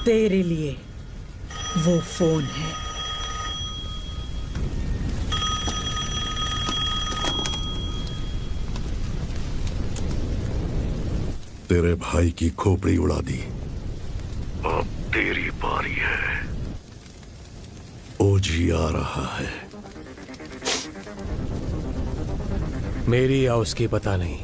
तेरे लिए वो फोन है। तेरे भाई की खोपड़ी उड़ा दी, अब तेरी बारी है। ओजी आ रहा है। मेरी या उसकी पता नहीं।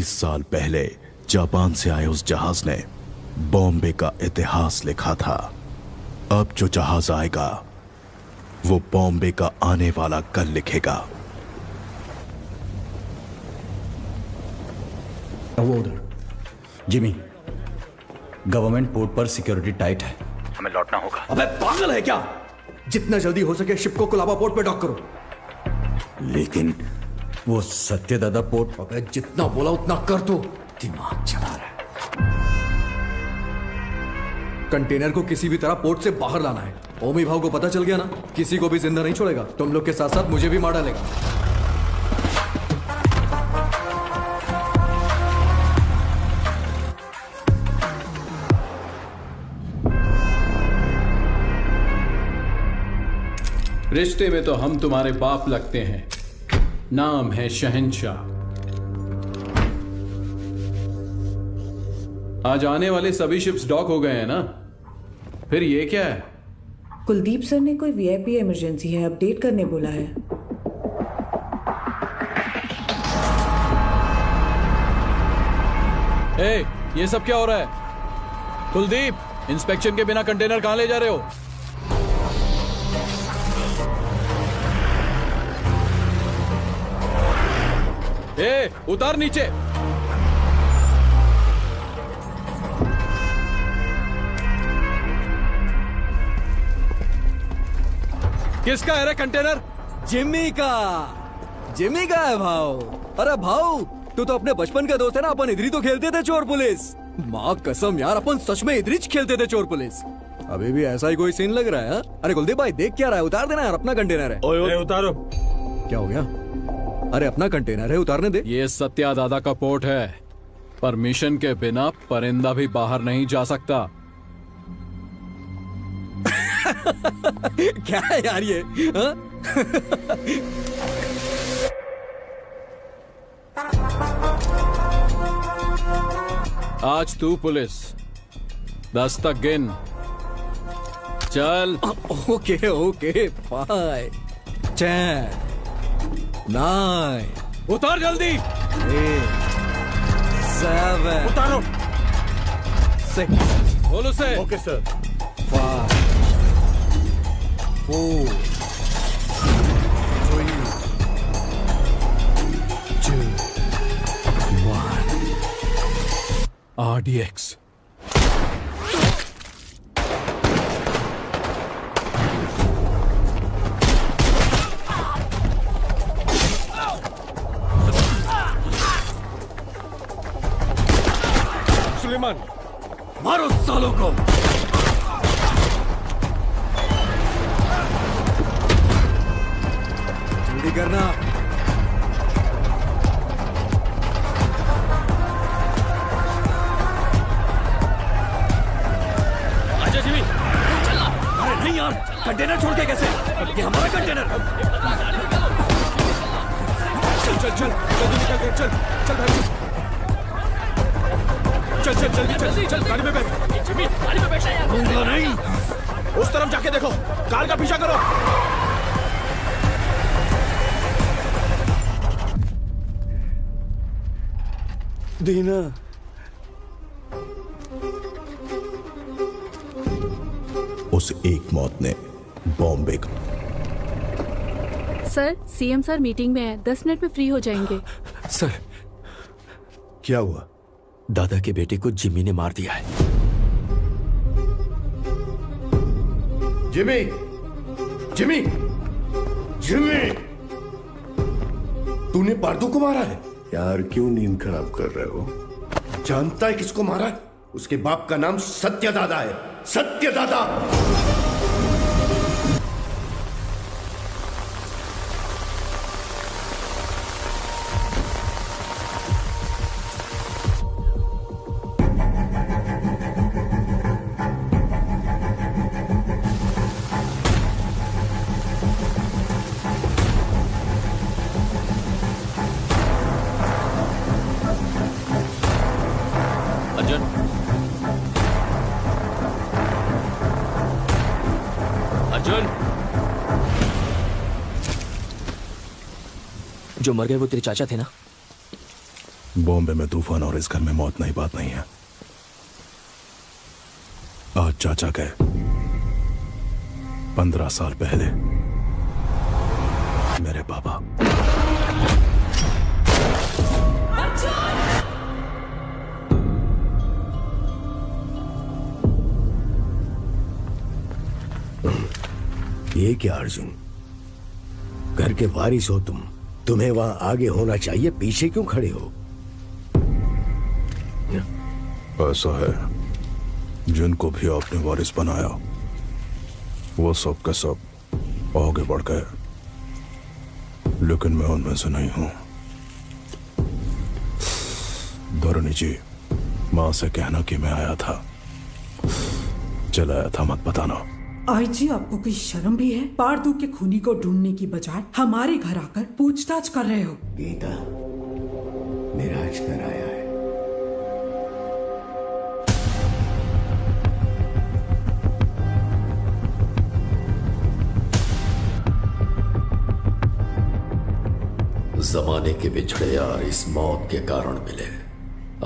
साल पहले जापान से आए उस जहाज ने बॉम्बे का इतिहास लिखा था। अब जो जहाज आएगा वो बॉम्बे का आने वाला कल लिखेगा। वो उधर जिमी, गवर्नमेंट पोर्ट पर सिक्योरिटी टाइट है, हमें लौटना होगा। अबे पागल है क्या? जितना जल्दी हो सके शिप को कोलाबा पोर्ट पे डॉक करो। लेकिन वो सत्यदादा पोर्ट। अबे जितना बोला उतना कर दो। दिमाग चला रहा है। कंटेनर को किसी भी तरह पोर्ट से बाहर लाना है। ओमी भाव को पता चल गया ना, किसी को भी जिंदा नहीं छोड़ेगा। तुम लोग के साथ साथ मुझे भी मार डालेगा। रिश्ते में तो हम तुम्हारे बाप लगते हैं, नाम है शहंशाह। आज आने वाले सभी शिप्स डॉक हो गए हैं ना, फिर ये क्या है? कुलदीप सर ने कोई वीआईपी इमरजेंसी है अपडेट करने बोला है। ए, ये सब क्या हो रहा है? कुलदीप, इंस्पेक्शन के बिना कंटेनर कहां ले जा रहे हो? ए, उतार नीचे। किसका है रे कंटेनर? जिम्मी का। जिम्मी का है भाव। अरे भाव, तू तो अपने बचपन का दोस्त है ना। अपन इधर ही तो खेलते थे चोर पुलिस। माँ कसम यार, अपन सच में इधर ही खेलते थे चोर पुलिस। अभी भी ऐसा ही कोई सीन लग रहा है? अरे कुलदीप भाई देख क्या रहा है? उतार देना यार, अपना कंटेनर है। ओए उतारो। क्या हो गया? अरे अपना कंटेनर है, उतारने दे। ये सत्या दादा का पोर्ट है। परमिशन के बिना परिंदा भी बाहर नहीं जा सकता। क्या है यार ये? आज तू पुलिस, 10 तक गिन। चल। Okay okay, 5 10 9। उतार जल्दी। 7 उतारो। 6। बोल उसे। Okay sir. 5 4 3 2 1। RDX। सुलेमान, मारो सालों को। जल्दी करना। आजा जिमी। अरे नहीं यार, कंटेनर छोड़ के कैसे? ये हमारा कंटेनर। चल चल चल, जल्दी निकल के चल। चल भाई, चल चल जल्दी चल। चल गाड़ी में बैठ। जिमी, गाड़ी में बैठा यार। दूंगा नहीं। उस तरफ जाके देखो, कार का पीछा करो। दीना, उस एक मौत ने बॉम्बे का। सर, सीएम सर मीटिंग में है, 10 मिनट में फ्री हो जाएंगे। सर, क्या हुआ? दादा के बेटे को जिमी ने मार दिया है। जिमी, जिमी, जिमी, तूने पार्दू को मारा है? यार क्यों नींद खराब कर रहे हो? जानता है किसको मारा है? उसके बाप का नाम सत्यदादा है। सत्यदादा। अर्जुन, जो मर गए वो तेरे चाचा थे ना? बॉम्बे में तूफान और इस घर में मौत नई बात नहीं है। आज चाचा गए, 15 साल पहले मेरे पापा। ये क्या अर्जुन, घर के वारिस हो तुम, तुम्हें वहां आगे होना चाहिए, पीछे क्यों खड़े हो? ऐसा है, जिनको भी आपने वारिस बनाया वो सब के सब आगे बढ़ गए, लेकिन मैं उनमें से नहीं हूं। धरणी जी, मां से कहना कि मैं आया था, चलाया था, मत बताना। आई जी, आपको कोई शर्म भी है? पार्दू के खूनी को ढूंढने की बजाय हमारे घर आकर पूछताछ कर रहे हो। गीता, मेरा कर आया है। जमाने के बिछड़े यार इस मौत के कारण मिले,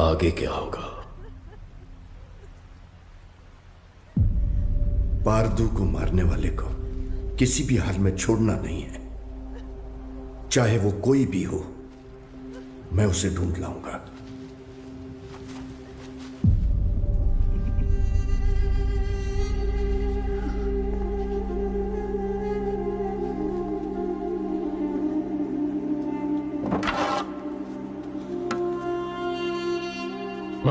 आगे क्या होगा? पार्दू को मारने वाले को किसी भी हाल में छोड़ना नहीं है, चाहे वो कोई भी हो। मैं उसे ढूंढ लाऊंगा।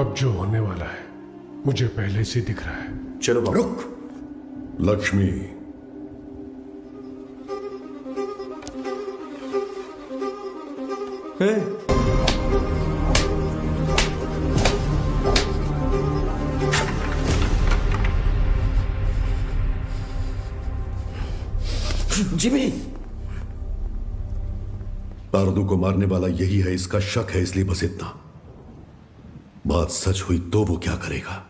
अब जो होने वाला है मुझे पहले से दिख रहा है। चलो बाबा। रुक। लक्ष्मी, जिमी, पार्दू को मारने वाला यही है, इसका शक है, इसलिए बस इतना। बात सच हुई तो वो क्या करेगा?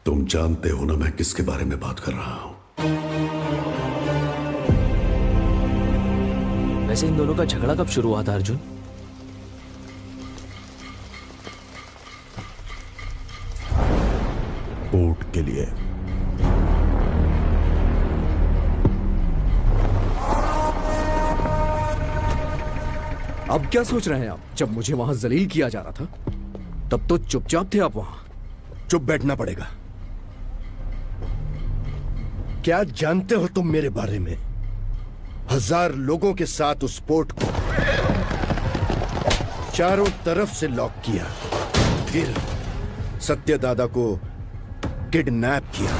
तुम जानते हो ना मैं किसके बारे में बात कर रहा हूं। वैसे इन दोनों का झगड़ा कब शुरू हुआ था अर्जुन? पोर्ट के लिए। अब क्या सोच रहे हैं आप? जब मुझे वहां जलील किया जा रहा था तब तो चुपचाप थे आप वहां। चुप बैठना पड़ेगा। क्या जानते हो तुम मेरे बारे में? 1000 लोगों के साथ उस पोर्ट को चारों तरफ से लॉक किया, फिर सत्यदादा को किडनैप किया।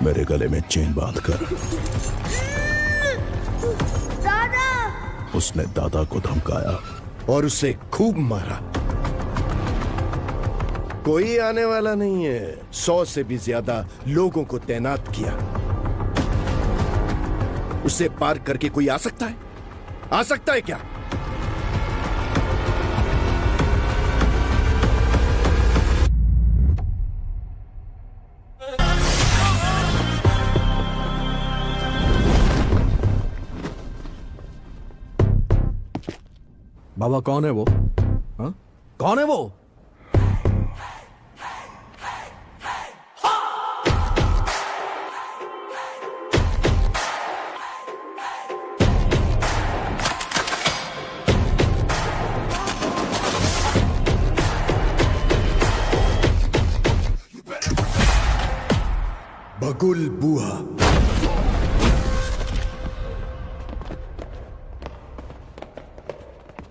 मेरे गले में चेन बांधकर दादा! उसने दादा को धमकाया और उसे खूब मारा। कोई आने वाला नहीं है। 100 से भी ज्यादा लोगों को तैनात किया। उसे पार करके कोई आ सकता है? आ सकता है क्या? बाबा कौन है वो? हाँ? कौन है वो? बगुल बुआ।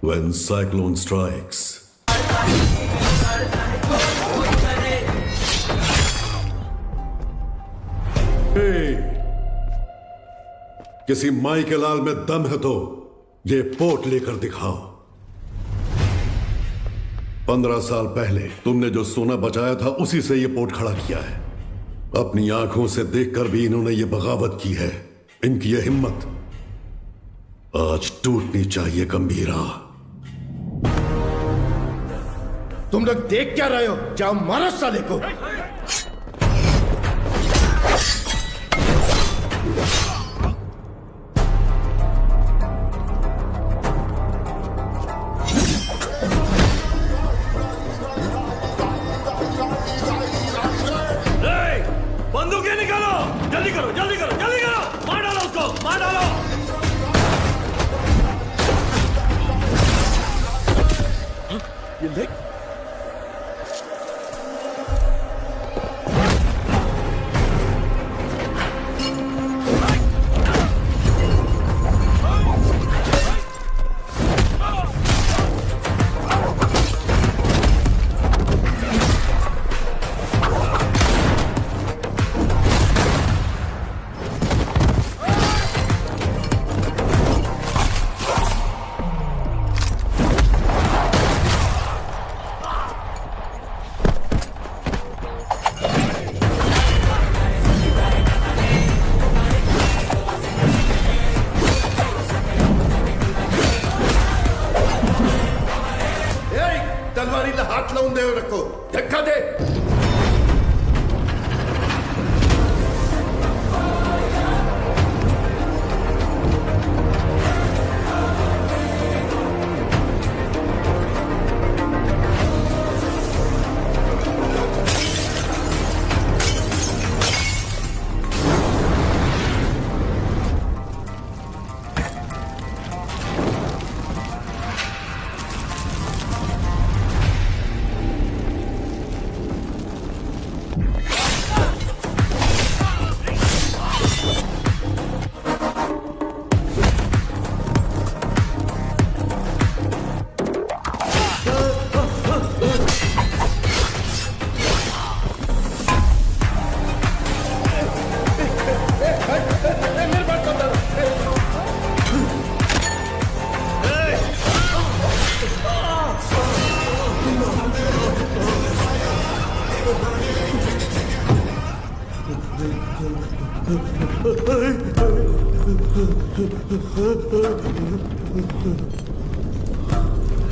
When cyclone strikes, किसी माई के लाल में दम है तो ये पोट लेकर दिखाओ। 15 साल पहले तुमने जो सोना बचाया था उसी से ये पोट खड़ा किया है। अपनी आंखों से देखकर भी इन्होंने ये बगावत की है। इनकी ये हिम्मत आज टूटनी चाहिए गंभीरा। तुम लोग देख क्या रहे हो? जाओ मारो साले को। बंदूकें निकालो, जल्दी करो, जल्दी करो, जल्दी करो, मार डालो उसको, मार डालो। ये देख, हाथ लाऊं दे रखो, धक्का दे।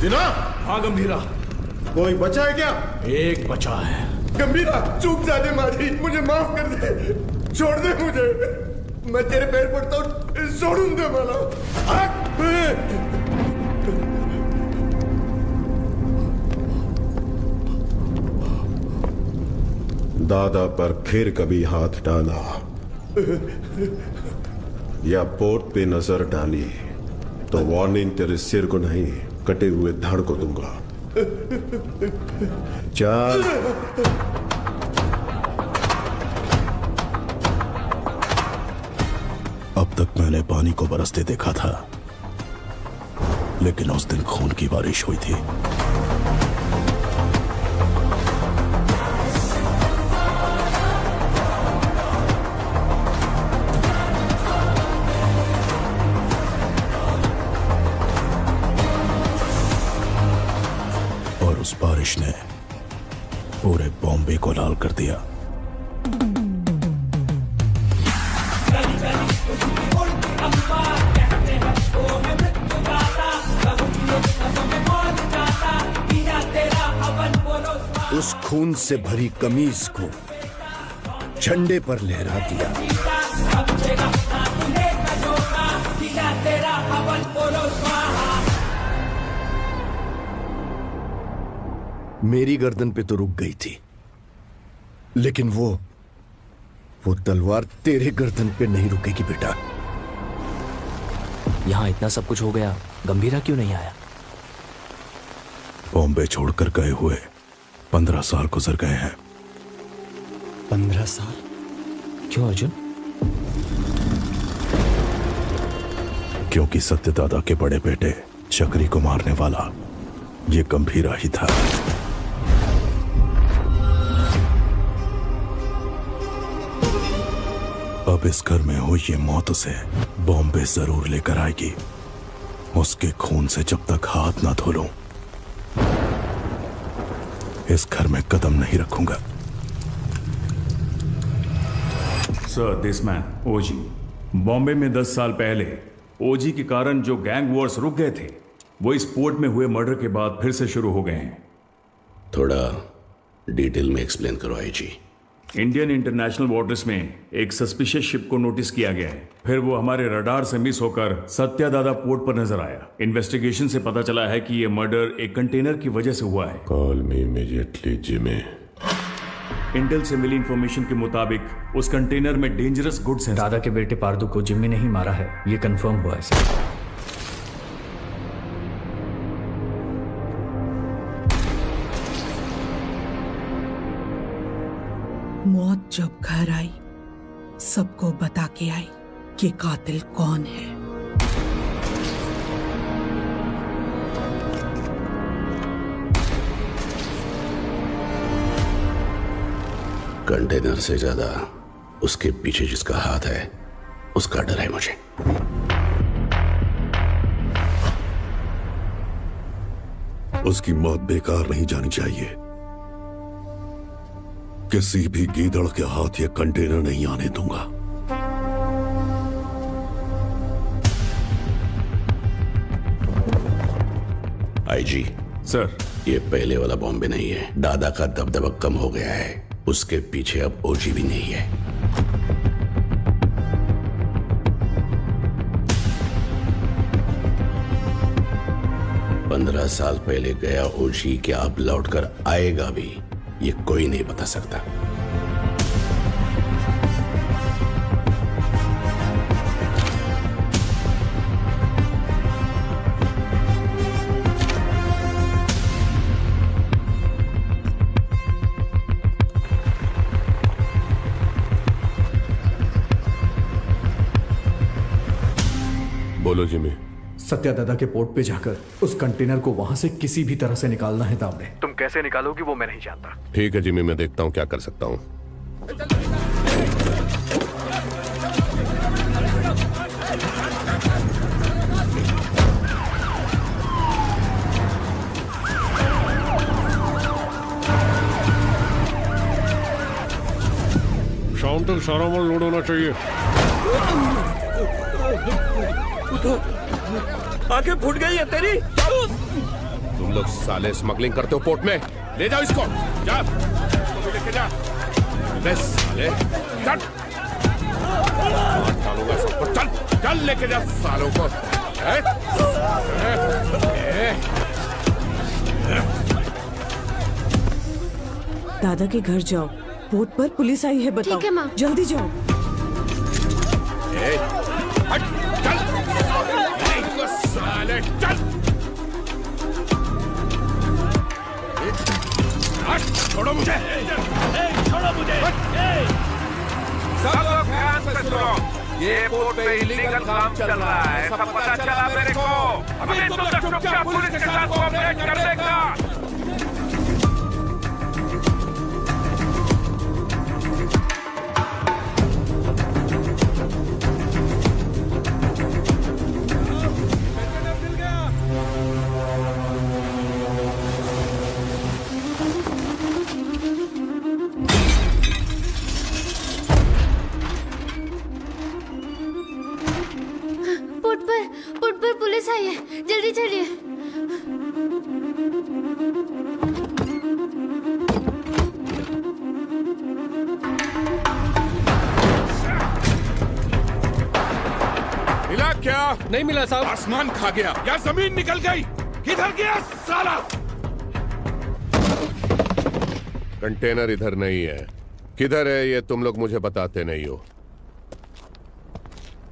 दिना, हाँ गंभीरा, कोई बचा है क्या? एक बचा है। गंभीरा, चूक जाने मारी, मुझे माफ कर दे, छोड़ दे मुझे, मैं तेरे पैर पड़ता हूँ, छोड़ूं दे मला। दादा पर फिर कभी हाथ डाला या पोर्ट पे नजर डाली तो वार्निंग तेरे सिर को नहीं, कटे हुए धड़ को दूंगा। चल। अब तक मैंने पानी को बरसते देखा था, लेकिन उस दिन खून की बारिश हुई थी। और उस बारिश ने पूरे बॉम्बे को लाल कर दिया। उस खून से भरी कमीज को झंडे पर लहरा दिया। मेरी गर्दन पे तो रुक गई थी, लेकिन वो तलवार तेरे गर्दन पे नहीं रुकेगी बेटा। यहाँ इतना सब कुछ हो गया, गंभीरा क्यों नहीं आया? बॉम्बे छोड़कर गए हुए 15 साल गुजर गए हैं। 15 साल? क्यों अर्जुन? क्योंकि सत्यदादा के बड़े बेटे चक्री को मारने वाला ये गंभीरा ही था। अब इस घर में हुई ये मौत उसे बॉम्बे जरूर लेकर आएगी। उसके खून से जब तक हाथ ना धो लूं, इस घर में कदम नहीं रखूंगा। सर, दिस मैन ओजी बॉम्बे में 10 साल पहले ओजी के कारण जो गैंग वॉर्स रुक गए थे, वो इस पोर्ट में हुए मर्डर के बाद फिर से शुरू हो गए हैं। थोड़ा डिटेल में एक्सप्लेन करो आईजी। इंडियन इंटरनेशनल वाटर्स में एक सस्पिशियस शिप को नोटिस किया गया है। फिर वो हमारे रडार से मिस होकर सत्यादादा पोर्ट पर नजर आया। इन्वेस्टिगेशन से पता चला है कि ये मर्डर एक कंटेनर की वजह से हुआ है। Call me immediately Jimmy. Intel से मिली इंफॉर्मेशन के मुताबिक उस कंटेनर में डेंजरस गुड्स हैं। दादा के बेटे पारदू को जिम्मी ने ही मारा है, ये कंफर्म हुआ है सर। मौत जब घर आई, सबको बता के आई कि कातिल कौन है। कंटेनर से ज्यादा उसके पीछे जिसका हाथ है, उसका डर है मुझे। उसकी मौत बेकार नहीं जानी चाहिए। किसी भी गीदड़ के हाथ ये कंटेनर नहीं आने दूंगा। आईजी सर, ये पहले वाला बॉम्बे नहीं है। दादा का दबदबा कम हो गया है, उसके पीछे अब ओजी भी नहीं है। पंद्रह साल पहले गया ओजी क्या अब लौटकर आएगा भी, ये कोई नहीं बता सकता। बोलो जिमी। सत्यादादा के पोर्ट पे जाकर उस कंटेनर को वहां से किसी भी तरह से निकालना है दामने। तुम कैसे निकालोगी वो मैं नहीं जानता। ठीक है जिमी, मैं देखता हूं क्या कर सकता हूं। शाम तक सारा माल लोड होना चाहिए। आंखें फूट गई है तेरी। तुम लोग साले स्मगलिंग करते हो पोर्ट में, ले जाओ इसको। जा, इसको लेके जा। बस साले, चल। डालूंगा सबको। चल, चल लेके जा सालों को। दादा के घर जाओ, पोर्ट पर पुलिस आई है, बताओ। ठीक है माँ। जल्दी जाओ। हट, चल। साले, चल। हट, छोड़ो मुझे। छोड़ो मुझे। सब लोग ध्यान से सुनो, ये पोर्ट पे इलीगल काम चल रहा है, सब पता चला मेरे को। अभी तुम लोग चुपचाप पुलिस के साथ कोऑपरेट कर देगा। पोर्ट पर पुलिस आई है, जल्दी चलिए। मिला क्या? नहीं मिला साहब। आसमान खा गया या जमीन निकल गई? किधर गया साला? कंटेनर इधर नहीं है। किधर है ये तुम लोग मुझे बताते नहीं हो।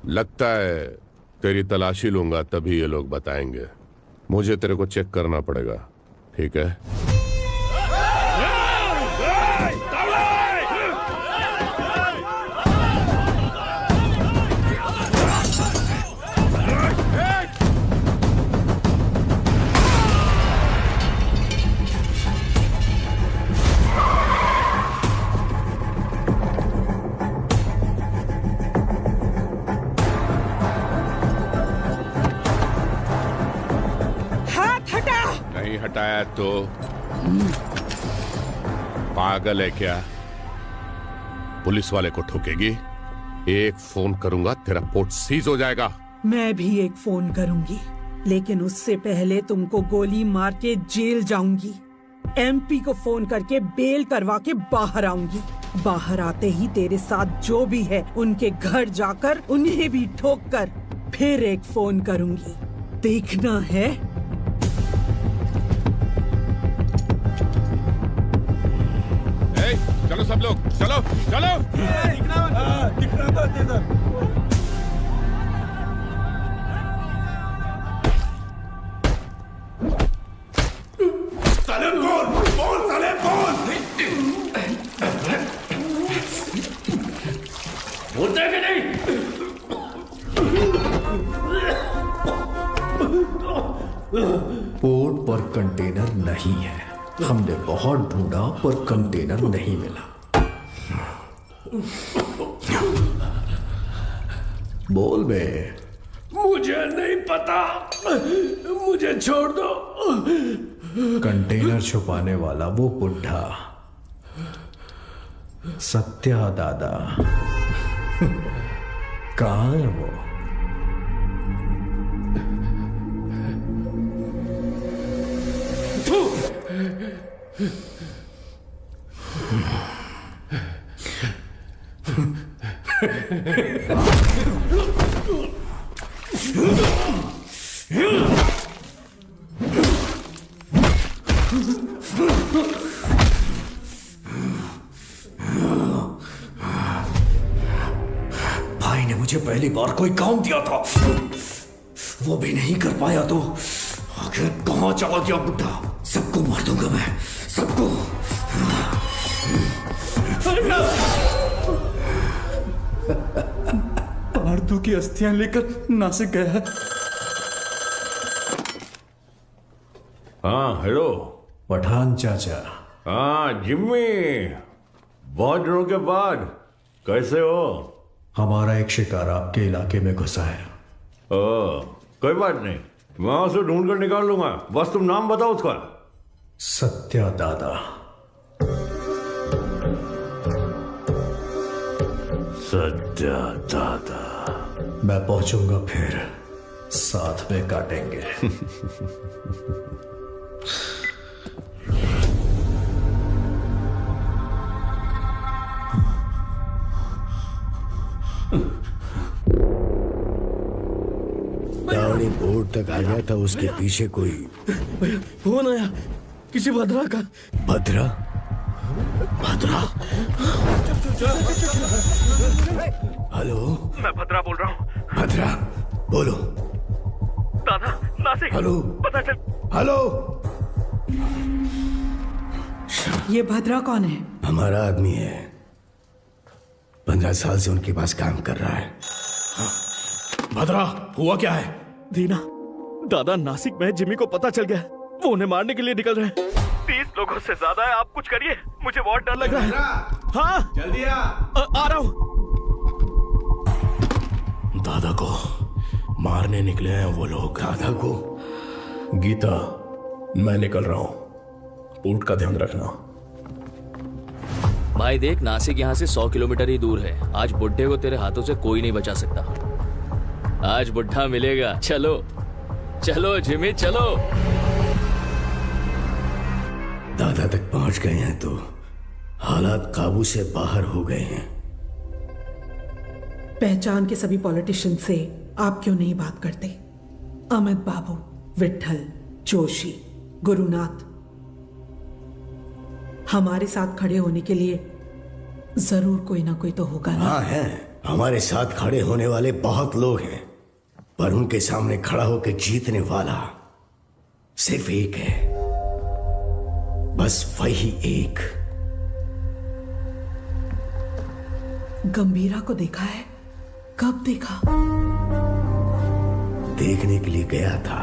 लगता है तेरी तलाशी लूंगा तभी ये लोग बताएंगे। मुझे तेरे को चेक करना पड़ेगा, ठीक है? हटाया तो पागल है क्या? पुलिस वाले को ठोकेगी? एक फोन करूंगा तेरा पोर्ट सीज हो जाएगा। मैं भी एक फोन करूंगी, लेकिन उससे पहले तुमको गोली मार के जेल जाऊंगी। एमपी को फोन करके बेल करवा के बाहर आऊंगी। बाहर आते ही तेरे साथ जो भी है उनके घर जाकर उन्हें भी ठोक कर फिर एक फोन करूंगी। देखना है? चलो सब लोग, चलो चलो। सालेम बोल सालेम बोल। बोलते हैं कि नहीं? पोर्ट पर कंटेनर नहीं है। हमने बहुत ढूंढा पर कंटेनर नहीं मिला। बोल बे। मुझे नहीं पता, मुझे छोड़ दो। कंटेनर छुपाने वाला वो बुढ़ा सत्या दादा कहाँ है वो? भाई ने मुझे पहली बार कोई काम दिया था, वो भी नहीं कर पाया तो आखिर कहां चला गया बुढ़ा? सबको मार दूंगा मैं, सबको। पार्थू की अस्थियां लेकर नासिक गया है। हाँ हेलो पठान चाचा। हाँ जिम्मी, बहुत दिनों के बाद कैसे हो? हमारा एक शिकार आपके इलाके में घुसा है। कोई बात नहीं, मैं उसे ढूंढ कर निकाल लूंगा, बस तुम नाम बताओ उसका। सत्या दादा। सत्या दादा। मैं पहुंचूंगा फिर साथ में काटेंगे। दावड़ी बोर्ड तक आ गया था, उसके पीछे कोई फोन आया किसी भद्रा का। भद्रा? भद्रा? हेलो, मैं भद्रा बोल रहा हूँ। भद्रा बोलो। दादा नासिक। हेलो, पता चल। हेलो। ये भद्रा कौन है? हमारा आदमी है, 15 साल से उनके पास काम कर रहा है। भद्रा हुआ क्या है? दीना, दादा नासिक में जिमी को पता चल गया, वो उन्हें मारने के लिए निकल रहे हैं। 30 लोगों से ज्यादा है, आप कुछ करिए, मुझे बहुत डर लग रहा है। हाँ जल्दी आ रहा हूँ। दादा को मारने निकले हैं वो लोग। दादा को? गीता, मैं निकल रहा हूं, पोर्ट का ध्यान रखना। भाई देख, नासिक यहाँ से 100 किलोमीटर ही दूर है। आज बुड्ढे को तेरे हाथों से कोई नहीं बचा सकता। आज बुड्ढा मिलेगा। चलो चलो जिमी चलो। दादा तक पहुंच गए हैं तो हालात काबू से बाहर हो गए हैं। पहचान के सभी पॉलिटिशियन से आप क्यों नहीं बात करते? अमित बाबू, विट्ठल, जोशी, गुरुनाथ, हमारे साथ खड़े होने के लिए जरूर कोई ना कोई तो होगा ना। हाँ है, हमारे साथ खड़े होने वाले बहुत लोग हैं, पर उनके सामने खड़ा होकर जीतने वाला सिर्फ एक है, बस वही एक। गंभीरा को देखा है? कब देखा? देखने के लिए गया था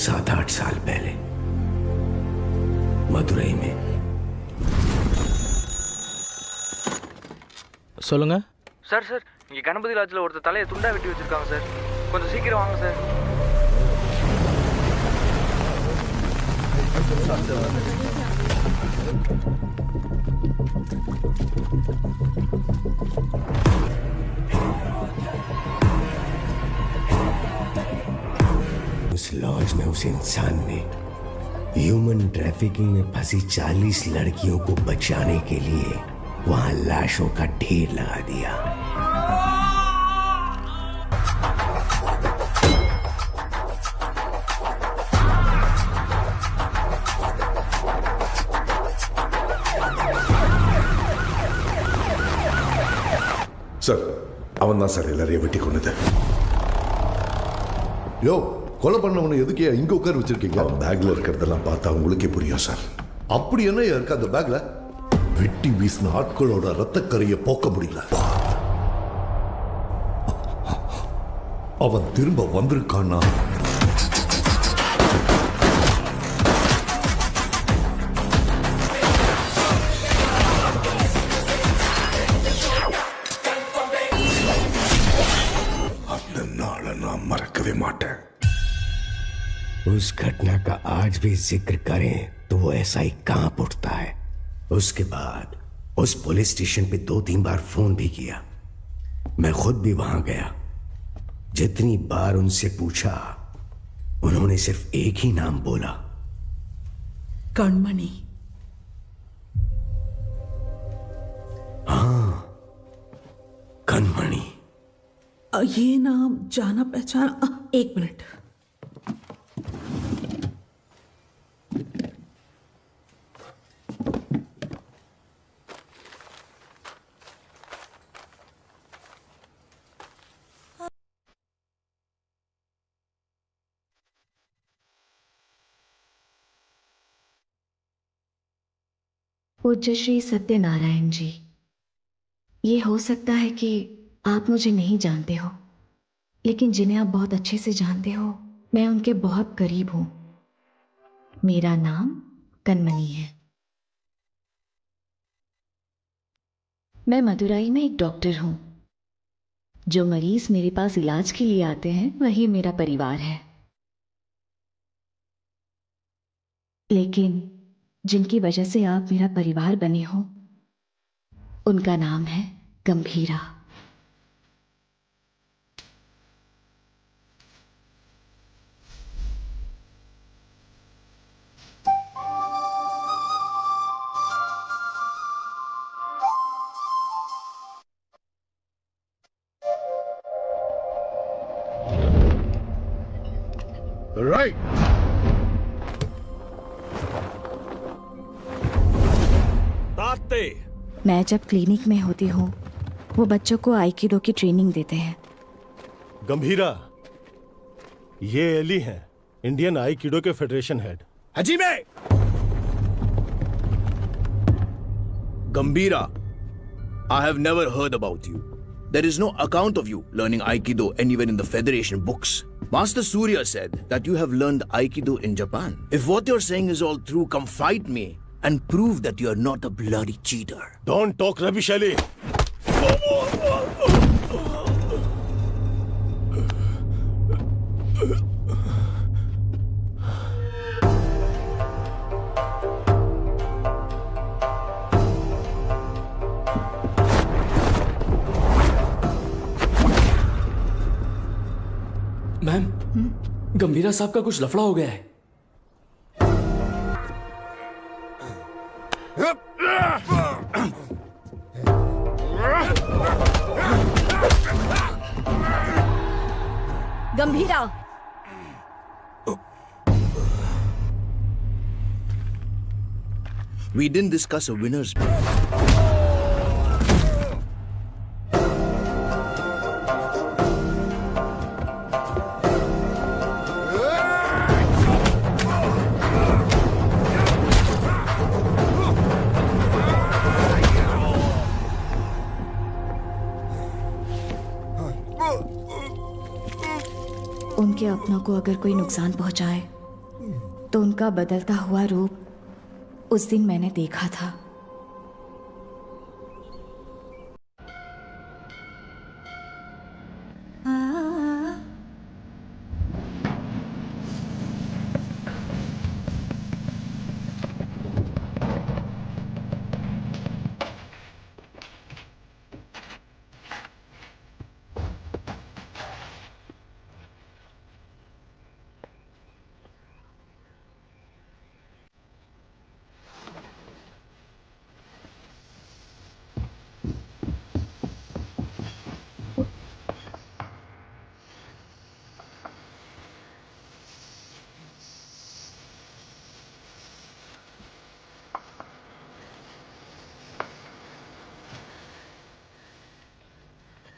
7-8 साल पहले मदुरई में। சொல்லுங்க சார் சார் இங்க கணபதி லாட்ஜ்ல ஒருத்தர் தலையை துண்டா வெட்டி வச்சிருக்காங்க சார், கொஞ்சம் சீக்கிரம் வாங்க சார். उस लॉज में उस इंसान ने ह्यूमन ट्रैफिकिंग में फंसी 40 लड़कियों को बचाने के लिए वहां लाशों का ढेर लगा दिया। சார், அவன் தான் சார் எல்லாரையும் வெட்டி கொண்டது. யோ, கொலை பண்ணவனை எதுக்கே இங்க உட்கார வச்சிருக்கீங்க? அவன் பேக்ல இருக்கிறதெல்லாம் பார்த்தா உங்களுக்கே புரியும் சார். அப்படி என்ன இருக்கு அந்த பேக்ல? வெட்டி வீசின ஆட்களோட ரத்தக்கரையை போக்க முடியல. அவன் திரும்ப வந்திருக்கானா? அந்த நாளை நான் மறக்கவே மாட்டேன். उस घटना का आज भी जिक्र करें तो वो ऐसा ही कांप उठता है। उसके बाद उस पुलिस स्टेशन पे 2-3 बार फोन भी किया। मैं खुद भी वहां गया। जितनी बार उनसे पूछा, उन्होंने सिर्फ एक ही नाम बोला, कणमणि। हाँ, कणमणि। ये नाम जाना पहचाना। 1 मिनट। पूज्य श्री सत्यनारायण जी, ये हो सकता है कि आप मुझे नहीं जानते हो, लेकिन जिन्हें आप बहुत अच्छे से जानते हो, मैं उनके बहुत करीब हूं। मेरा नाम कणमणि है। मैं मदुरई में एक डॉक्टर हूं। जो मरीज मेरे पास इलाज के लिए आते हैं वही मेरा परिवार है, लेकिन जिनकी वजह से आप मेरा परिवार बने हो, उनका नाम है गंभीरा। Right. मैं जब क्लिनिक में होती हूँ, वो बच्चों को आइकिडो की ट्रेनिंग देते हैं। गंभीरा, ये एली हैं, इंडियन आइकिडो के federation head. Hajime! Gambhira, I have never heard about you. There is no account of you learning Aikido anywhere in the Federation books. Master Surya said that you have learned Aikido in Japan. If what you're saying is all true, come fight me and prove that you're not a bloody cheater. Don't talk rubbish, Ali. Ma'am, Gambhira साहब का कुछ लफड़ा हो गया है। गंभीरा, We didn't discuss a winner's bid. उनके अपनों को अगर कोई नुकसान पहुंचाए तो उनका बदलता हुआ रूप उस दिन मैंने देखा था।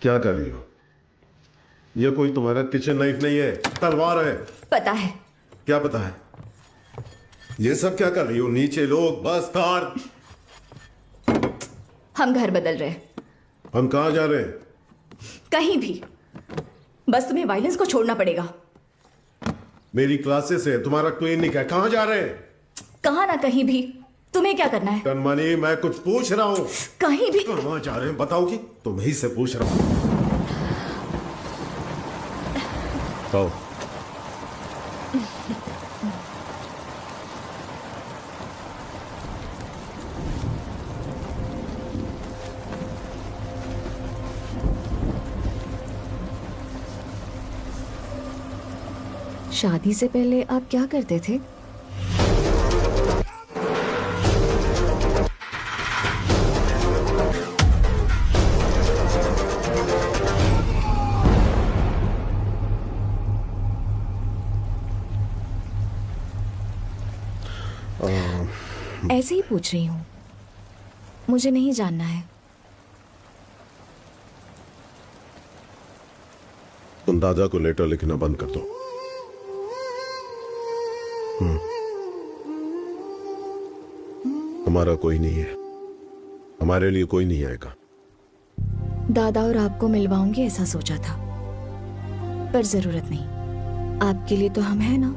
क्या कर रही हो? ये कोई तुम्हारा किचन नाइफ नहीं है, तलवार है। पता है। क्या पता है? ये सब क्या कर रही हो? नीचे लोग, बस, कार। हम घर बदल रहे हैं। हम कहाँ जा रहे हैं? कहीं भी, बस तुम्हें वायलेंस को छोड़ना पड़ेगा। मेरी क्लासेस है, तुम्हारा क्लिनिक है, कहाँ जा रहे हैं? कहाँ ना कहीं भी। तुम्हें क्या करना है? कनमनी, मैं कुछ पूछ रहा हूँ। कहीं भी। कहाँ जा रहे हैं बताओगी? तुम्हीं से पूछ रहा हूँ। कहो। शादी से पहले आप क्या करते थे? ऐसे ही पूछ रही हूँ, मुझे नहीं जानना है। तुम दादा को लेटर लिखना बंद कर दो। हमारा कोई नहीं है, हमारे लिए कोई नहीं आएगा। दादा और आपको मिलवाऊंगी ऐसा सोचा था, पर जरूरत नहीं। आपके लिए तो हम हैं ना।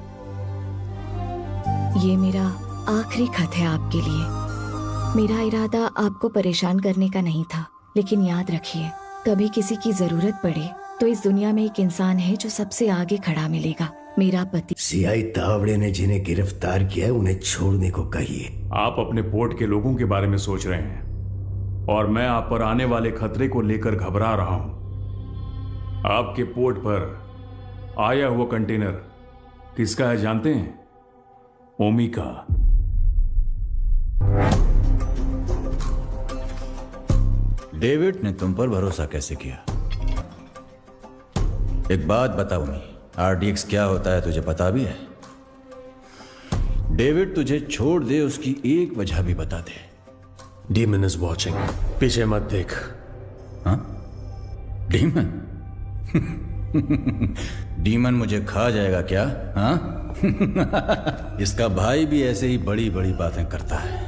ये मेरा आखिरी खत है आपके लिए। मेरा इरादा आपको परेशान करने का नहीं था, लेकिन याद रखिए, कभी किसी की जरूरत पड़े तो इस दुनिया में एक इंसान है जो सबसे आगे खड़ा मिलेगा, मेरा पति। सीआई तावड़े ने जिन्हें गिरफ्तार किया है उन्हें छोड़ने को कहिए। आप अपने पोर्ट के लोगों के बारे में सोच रहे हैं और मैं आप पर आने वाले खतरे को लेकर घबरा रहा हूं। आपके पोर्ट पर आया हुआ कंटेनर किसका है जानते हैं? ओमी का। डेविड ने तुम पर भरोसा कैसे किया? एक बात बताओ मी, आरडीएक्स क्या होता है तुझे पता भी है? डेविड तुझे छोड़ दे उसकी एक वजह भी बता दे। डीमन इज वॉचिंग, पीछे मत देख। हाँ? डीमन? डीमन मुझे खा जाएगा क्या? हाँ? इसका भाई भी ऐसे ही बड़ी बड़ी बातें करता है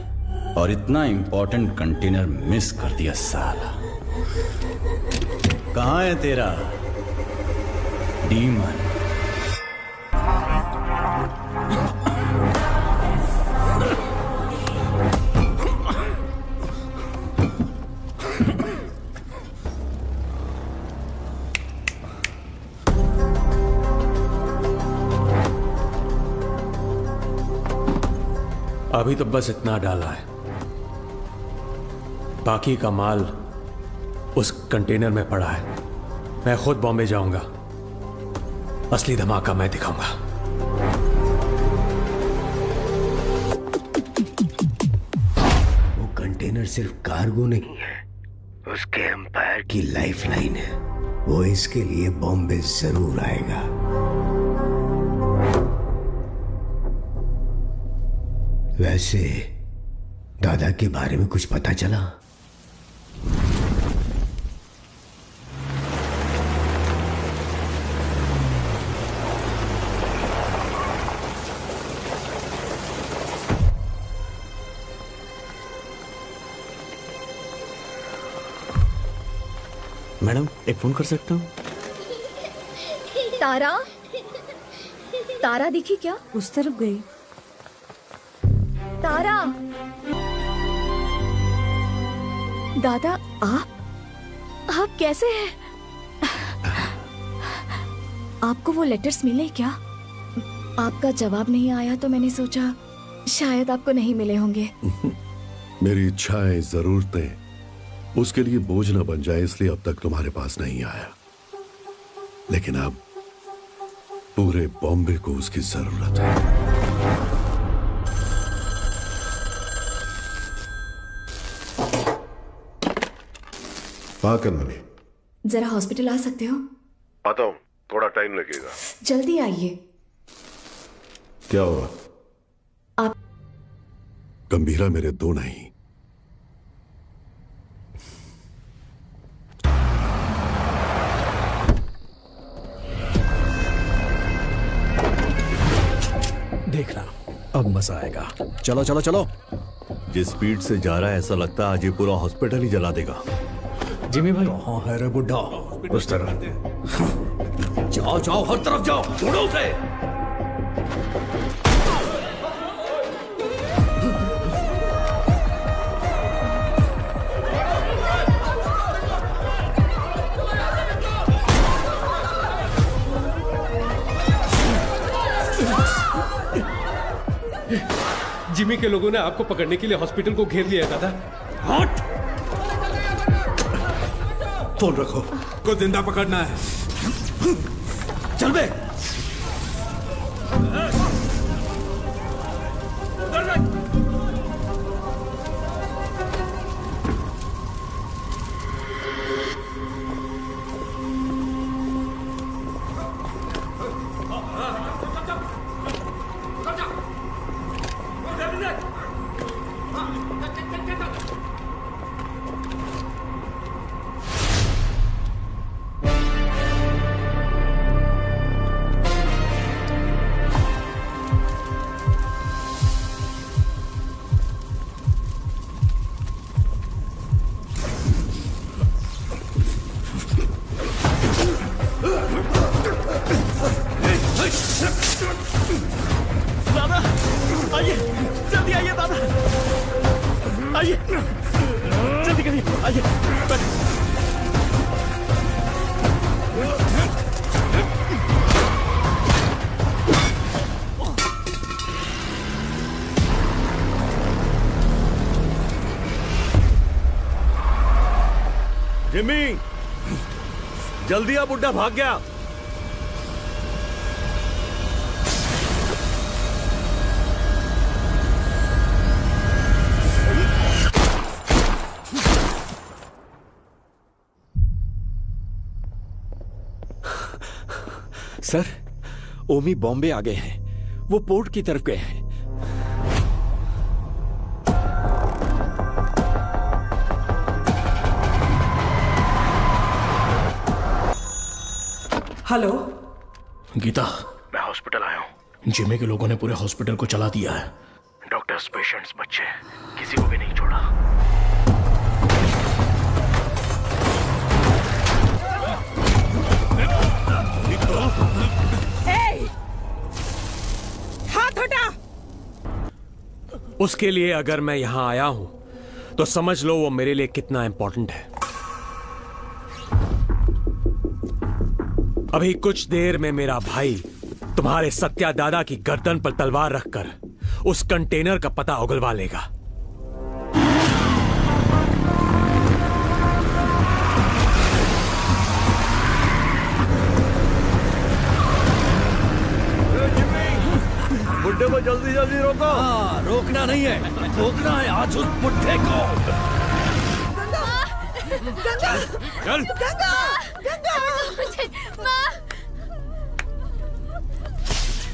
और इतना इंपॉर्टेंट कंटेनर मिस कर दिया साला। कहां है तेरा डीमन? अभी तो बस इतना डाला है, बाकी का माल उस कंटेनर में पड़ा है। मैं खुद बॉम्बे जाऊंगा, असली धमाका मैं दिखाऊंगा। वो कंटेनर सिर्फ कार्गो नहीं है, उसके एम्पायर की लाइफलाइन है। वो इसके लिए बॉम्बे जरूर आएगा। वैसे दादा के बारे में कुछ पता चला? मैडम एक फोन कर सकता हूँ? तारा, तारा दिखी क्या? उस तरफ गई। तारा, दादा आप कैसे हैं? आपको वो लेटर्स मिले क्या? आपका जवाब नहीं आया तो मैंने सोचा शायद आपको नहीं मिले होंगे। मेरी इच्छाएं, जरूरतें उसके लिए बोझ न बन जाए, इसलिए अब तक तुम्हारे पास नहीं आया। लेकिन अब पूरे बॉम्बे को उसकी जरूरत है। हाँ कन्मनी, जरा हॉस्पिटल आ सकते हो? आता हूं, थोड़ा टाइम लगेगा। जल्दी आइए। क्या हुआ? आप गंभीरा मेरे दो नहीं, देखना अब मजा आएगा। चलो चलो चलो। जिस स्पीड से जा रहा है ऐसा लगता है आज ये पूरा हॉस्पिटल ही जला देगा। जिमी भाई कहाँ है रे बुड्ढा? उस तरफ जाओ जाओ, हर तरफ जाओ, ढूंढो उसे। जिमी के लोगों ने आपको पकड़ने के लिए हॉस्पिटल को घेर लिया है दादा। हट! फोन रखो, को जिंदा पकड़ना है। चल बे। दादा आइए, जल्दी आइए दादा, आइए जल्दी करिए, आइए जिमी जल्दी आ, बुड्ढा भाग गया। सर, ओमी बॉम्बे आ गए हैं। वो पोर्ट की तरफ गए हैं। हेलो गीता, मैं हॉस्पिटल आया हूँ। जिमी के लोगों ने पूरे हॉस्पिटल को चला दिया है। डॉक्टर्स, पेशेंट्स, बच्चे, किसी को भी नहीं छोड़ा। हाथ हटा। उसके लिए अगर मैं यहां आया हूं तो समझ लो वो मेरे लिए कितना इंपॉर्टेंट है। अभी कुछ देर में मेरा भाई तुम्हारे सत्या दादा की गर्दन पर तलवार रखकर उस कंटेनर का पता उगलवा लेगा। बुड्ढे को जल्दी जल्दी रोको। हाँ, रोकना नहीं है, रोकना है आज उस बुड्ढे को। गंगा, चल। गंगा, गंगा, माँ।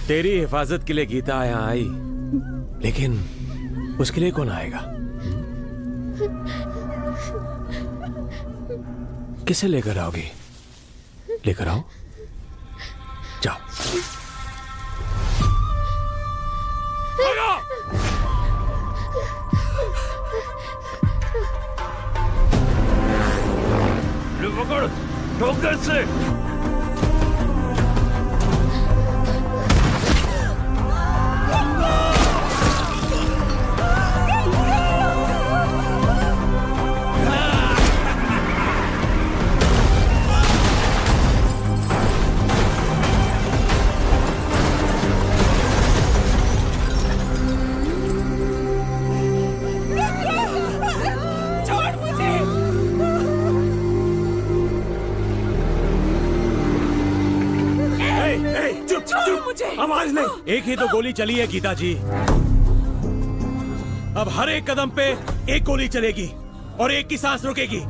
तेरी हिफाजत के लिए गीता यहां आई, लेकिन उसके लिए कौन आएगा? किसे लेकर आओगी? लेकर आओ, जाओ। पकड़, ठोकर से। आवाज नहीं। एक ही तो गोली चली है गीता जी। अब हर एक कदम पे एक गोली चलेगी और एक की सांस रुकेगी।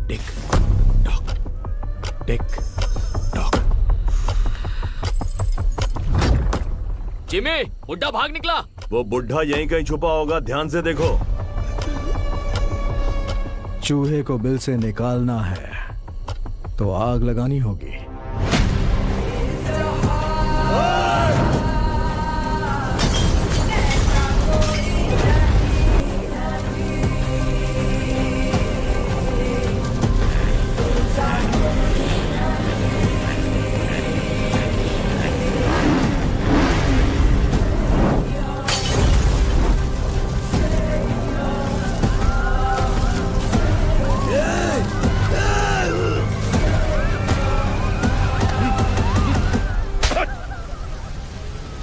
Tick tock, tick tock. Jimmy, बुड्ढा भाग निकला। वो बुड्ढा यहीं कहीं छुपा होगा, ध्यान से देखो। चूहे को बिल से निकालना है तो आग लगानी होगी।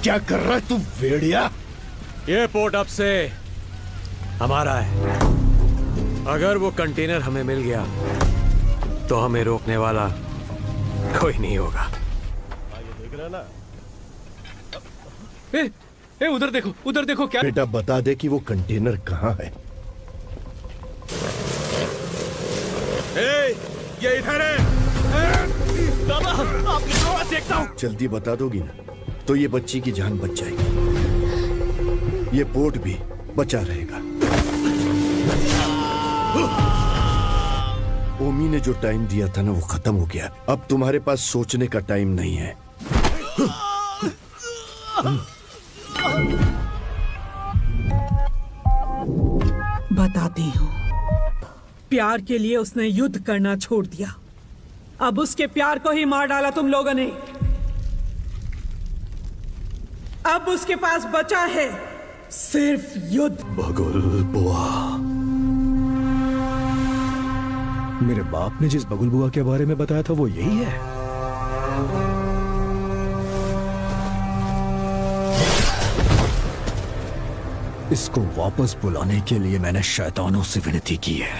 क्या कर रहा है तू भेड़िया? ये पोर्ट अब से हमारा है। अगर वो कंटेनर हमें मिल गया तो हमें रोकने वाला कोई नहीं होगा। देख रहा ना? उधर देखो, उधर देखो। क्या बेटा बता दे कि वो कंटेनर कहाँ है। ये इधर है। दादा, आप निकलो, देखता हूँ। जल्दी बता दोगी ना तो ये बच्ची की जान बच जाएगी, ये पोर्ट भी बचा रहेगा। ओमी ने जो टाइम दिया था ना वो खत्म हो गया। अब तुम्हारे पास सोचने का टाइम नहीं है। बताती हूँ, प्यार के लिए उसने युद्ध करना छोड़ दिया। अब उसके प्यार को ही मार डाला तुम लोगों ने। अब उसके पास बचा है सिर्फ युद्ध। बगुल बुआ। मेरे बाप ने जिस बगुल बुआ के बारे में बताया था वो यही है। इसको वापस बुलाने के लिए मैंने शैतानों से विनती की है।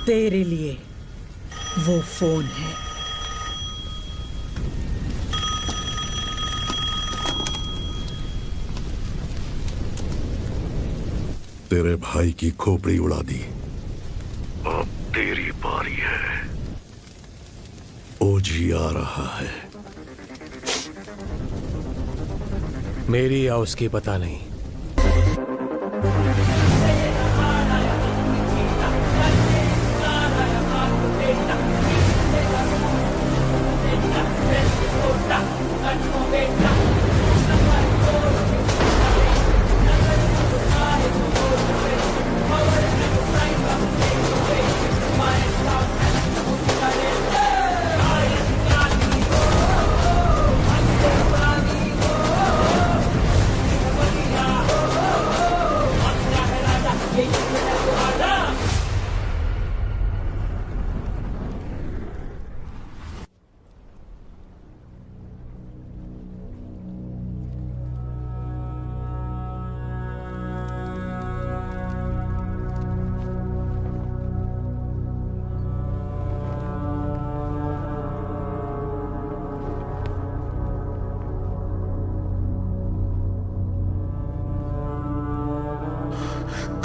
तेरे लिए वो फोन है। तेरे भाई की खोपड़ी उड़ा दी, अब तेरी बारी है। ओजी आ रहा है। मेरी या उसकी पता नहीं।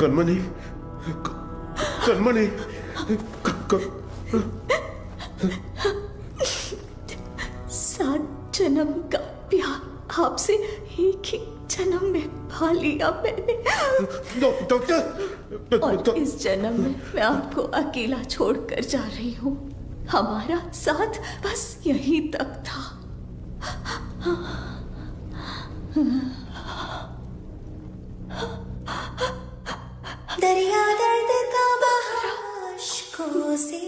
कनमनी, कनमनी, सात जन्म का प्यार आपसे एक ही जन्म में पा लिया मैंने। डॉक्टर, और इस जन्म में मैं आपको अकेला छोड़कर जा रही हूँ। हमारा साथ बस यहीं तक था। दरिया दर्द का बहा अश्कों से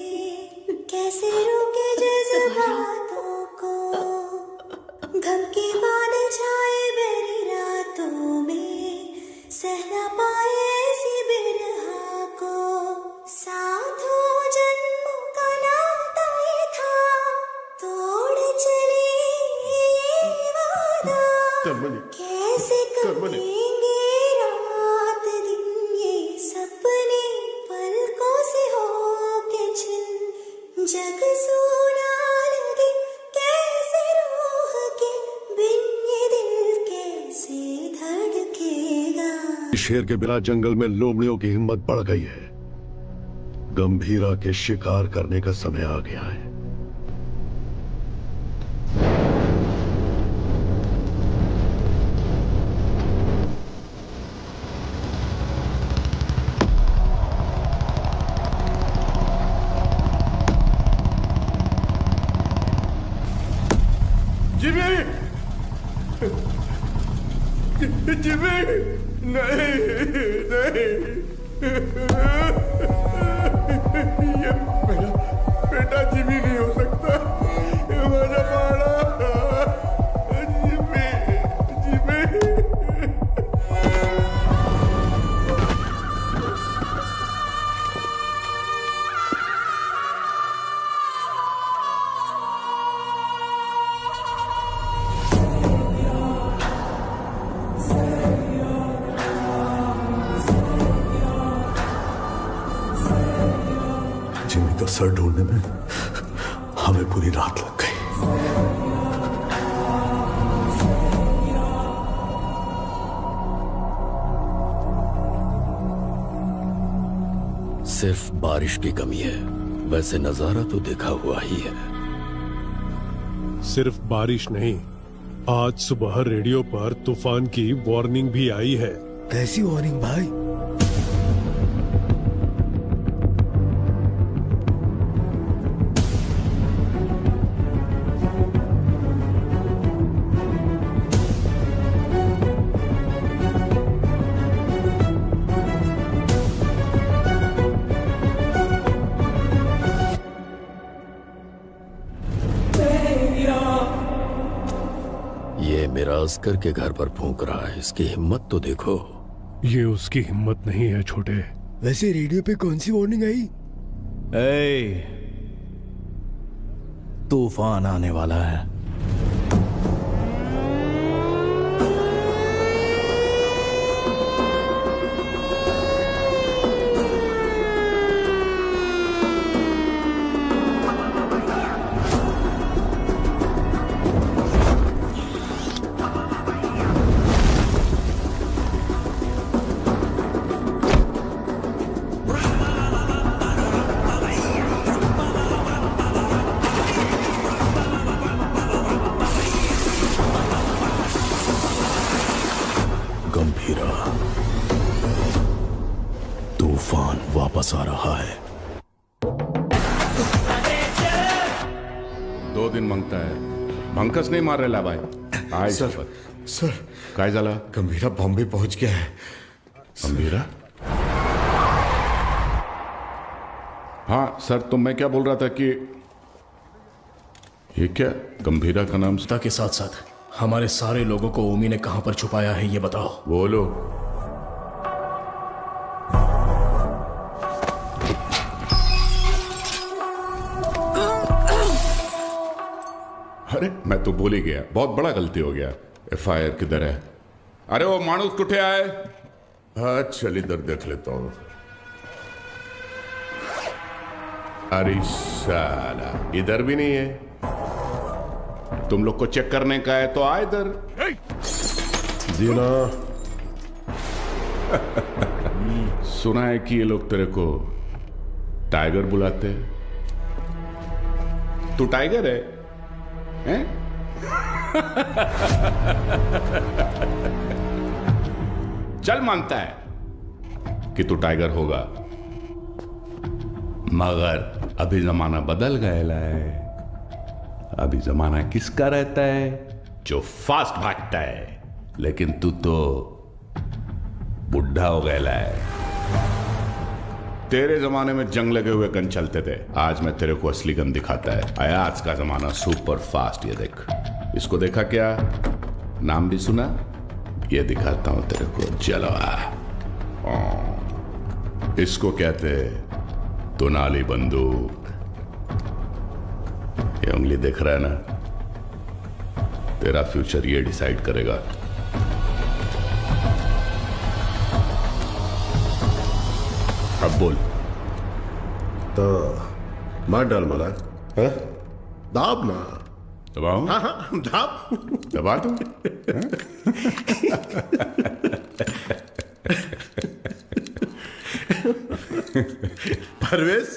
कैसे रोके जज्बातों को, गम के बाद छाए बेरी रातों में सह ना पाए ऐसी बिरहा को। साधों जन्मों का नाता ये था, तोड़ चले ये वादा। कैसे कटेंगे रात दिन ये सपने पलकों से हो के छिन। जग सोना लगे कैसे रूह के बिन ये दिल कैसे धड़केगा। शेर के बिना जंगल में लोमड़ियों की हिम्मत बढ़ गई है। गंभीरा के शिकार करने का समय आ गया है। जिमी, जिमी, नहीं, नहीं, ये मेरा बेटा जिमी नहीं हो सकता। ये मेरा बाड़ा जिमी, जिमी। जिमी का सर ढूंढने में हमें पूरी रात लग गई। सिर्फ बारिश की कमी है, वैसे नजारा तो देखा हुआ ही है। सिर्फ बारिश नहीं, आज सुबह रेडियो पर तूफान की वार्निंग भी आई है। कैसी वार्निंग भाई? ये मेरा अस्कर के घर पर फूंक रहा है, इसकी हिम्मत तो देखो। ये उसकी हिम्मत नहीं है छोटे। वैसे रेडियो पे कौन सी वार्निंग आई? तूफान आने वाला है। गंभीरा, तूफान वापस आ रहा है। 2 दिन मांगता है, भंकस नहीं मार रहा भाई। आय सर काय झाला? गंभीरा बॉम्बे पहुंच गया है। गंभीरा? हाँ सर, तो मैं क्या बोल रहा था कि ये क्या गंभीरा का नाम के साथ साथ हमारे सारे लोगों को ओमी ने कहां पर छुपाया है, ये बताओ। बोलो। अरे मैं तो भूल ही गया, बहुत बड़ा गलती हो गया। FIR किधर है? अरे वो मानुस कुठे आए? हाँ चल इधर देख लेता हूं। अरे साला इधर भी नहीं है। तुम लोग को चेक करने का है तो आ इधर। जीना सुना है कि ये लोग तेरे को टाइगर बुलाते हैं। तू टाइगर है, हैं? चल मानता है कि तू टाइगर होगा, मगर अभी जमाना बदल गया है। अभी जमाना किसका रहता है? जो फास्ट भागता है। लेकिन तू तो बुढ़ा हो गया है। तेरे जमाने में जंग लगे हुए गन चलते थे, आज मैं तेरे को असली गन दिखाता है। आया आज का जमाना सुपर फास्ट। ये देख, इसको देखा क्या? नाम भी सुना? ये दिखाता हूं तेरे को, जलवा। इसको कहते दुनाली बंदूक। ये उंगली देख रहा है ना? तेरा फ्यूचर ये डिसाइड करेगा। अब बोल। तो मार डाल मला, है? दाब ना। दबाऊं? हाँ हाँ दाब। दबा दूं? परवेश,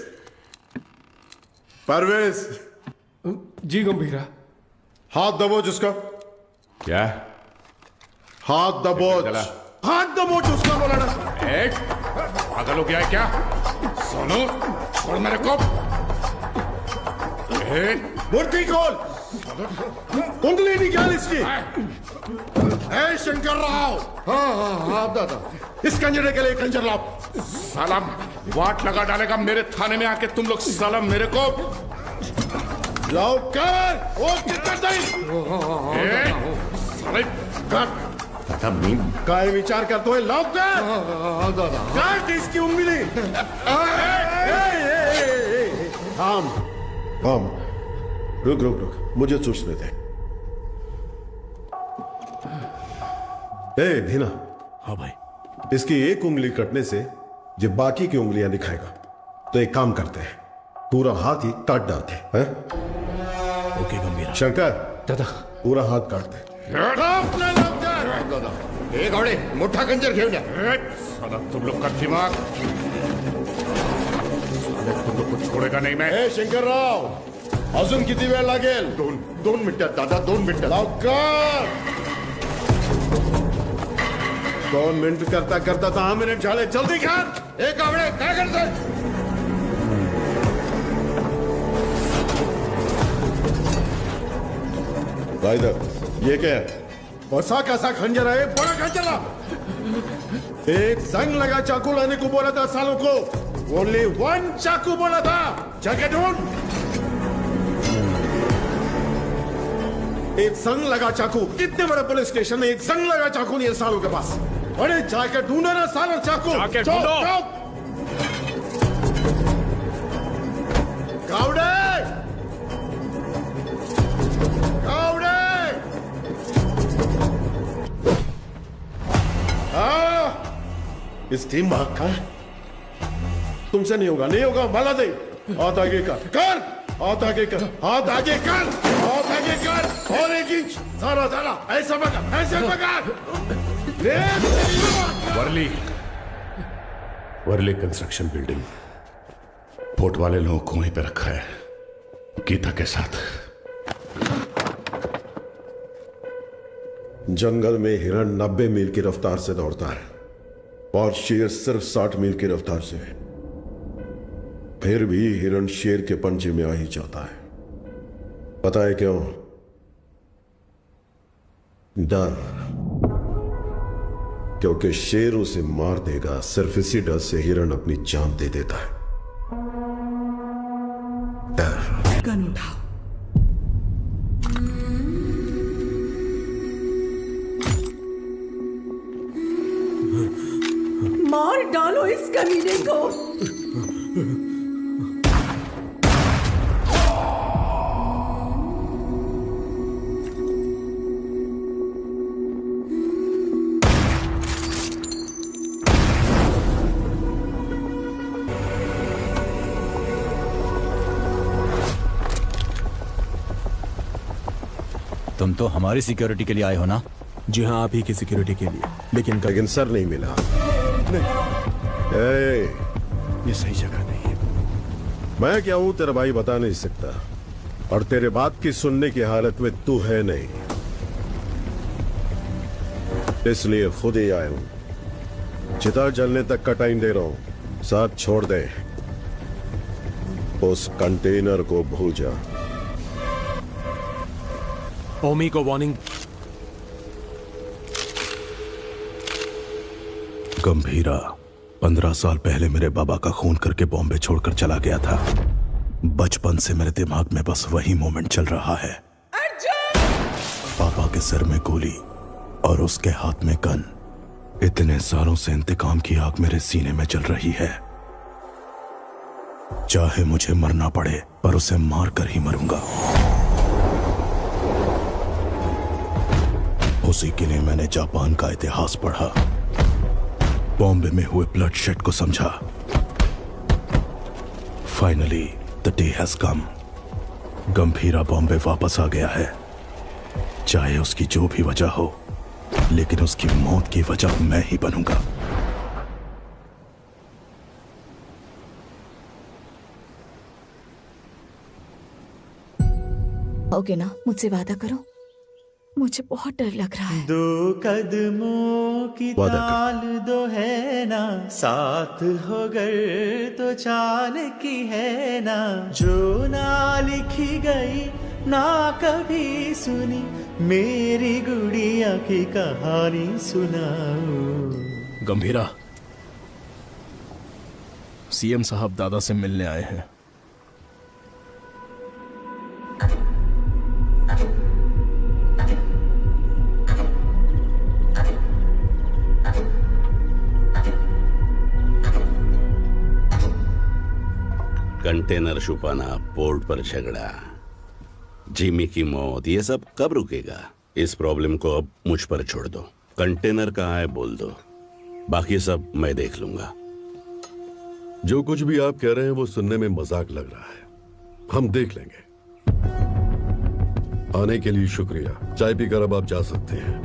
परवेश। जी गंभीरा। हाथ दबोच उसका। क्या? हाथ दबोच। हाथ दबोच उसका, बोला ना। पागल हो गया है क्या? सोनू, छोड़ मेरे को। मूर्ति खोल। उंगली निकाल इसकी। शंकर राव। हाँ दादा, इस कंजरे के लिए कंजर लाओ। सालम वाट लगा डालेगा मेरे थाने में आके तुम लोग। सालम मेरे को लाओ कर। ओ कितना काय विचार करते हो? लाओ कर। काट इसकी उंगली। थाम थाम, रुक रुक रुक, मुझे सोचने दे। धीना। हाँ भाई। इसकी एक उंगली कटने से जो बाकी की उंगलियां दिखाएगा, तो एक काम करते हैं, पूरा हाथ ही काट डालते हैं। ओके गंभीरा। शंकर दादा, पूरा हाथ काट दे। एक घोड़े मोठा कंजर घेऊन या। साला तुम लोग का दिमाग, तुम लोग को छोड़ेगा नहीं मैं। शंकर राव, अजून किती वेळ लागेल? दोन मिनिटात दादा, 2 मिनिटात। लवकर। 2 मिनिट करता करता 10 मिनिट झाले, जल्दी कर। एक आवडे काय करतोय? राइडर, ये क्या है? बसा कैसा खंजर है? बड़ा खंजर ला। एक जंग लगा चाकू लाने को बोला था सालों को। ओनली 1 चाकू बोला था। जाके ढूंढ। एक जंग लगा चाकू। इतने बड़े पुलिस स्टेशन में एक जंग लगा चाकू नहीं है सालों के पास। अरे जाके ढूंढो ना सालों चाकू। जाके ढूंढो। कावड़े, इसकी मां का तुमसे नहीं होगा, नहीं होगा। माला दे। हाथ आगे कर, कर। हाथ आगे कर, हाथ आगे कर, हाथ आगे कर। और 1 इंच। सारा सारा ऐसा पकड़, ऐसे पकड़। Worli, Worli construction building. Port वाले लोगों को वहीं पे रखा है, गीता के साथ। जंगल में हिरण 90 मील की रफ्तार से दौड़ता है और शेर सिर्फ 60 मील की रफ्तार से। फिर भी हिरण शेर के पंजे में आ ही जाता है। पता है क्यों? डर। क्योंकि शेर उसे मार देगा, सिर्फ इसी डर से हिरण अपनी जान दे देता है। डर। गन उठाओ। मार डालो इस कमीने को। तुम तो हमारी सिक्योरिटी के लिए आए हो ना? जी हाँ, आप ही की सिक्योरिटी के लिए। लेकिन सर नहीं मिला। ये सही जगह नहीं है। मैं क्या हूं तेरा भाई बता नहीं सकता, और तेरे बात की सुनने की हालत में तू है नहीं, इसलिए खुद ही आया हूं। चिता जलने तक का टाइम दे रहा हूं, साथ छोड़ दे, उस कंटेनर को भूल जा। ओमी को वार्निंग। गंभीरा 15 साल पहले मेरे बाबा का खून करके बॉम्बे छोड़कर चला गया था। बचपन से मेरे दिमाग में बस वही मोमेंट चल रहा है। पापा के सिर में गोली और उसके हाथ में गन। इतने सालों से इंतकाम की आग मेरे सीने में जल रही है। चाहे मुझे मरना पड़े, पर उसे मार कर ही मरूंगा। उसी के लिए मैंने जापान का इतिहास पढ़ा, बॉम्बे में हुए ब्लडशेड को समझा। Finally the day has come. Gambhira Bombay वापस आ गया है। चाहे उसकी जो भी वजह हो, लेकिन उसकी मौत की वजह मैं ही बनूंगा। ओके ना, मुझसे वादा करो, मुझे बहुत डर लग रहा है। 2 कदमों की ताल दो है ना, साथ हो गए तो चाल की है ना, जो ना लिखी गई ना कभी सुनी, मेरी गुड़िया की कहानी सुनाओ। गंभीरा, सीएम साहब दादा से मिलने आए हैं। कंटेनर छुपाना, पोर्ट पर झगड़ा, जिमी की मौत, ये सब कब रुकेगा? इस प्रॉब्लम को अब मुझ पर छोड़ दो। कंटेनर कहाँ है बोल दो, बाकी सब मैं देख लूंगा। जो कुछ भी आप कह रहे हैं वो सुनने में मजाक लग रहा है, हम देख लेंगे। आने के लिए शुक्रिया। चाय पीकर अब आप जा सकते हैं।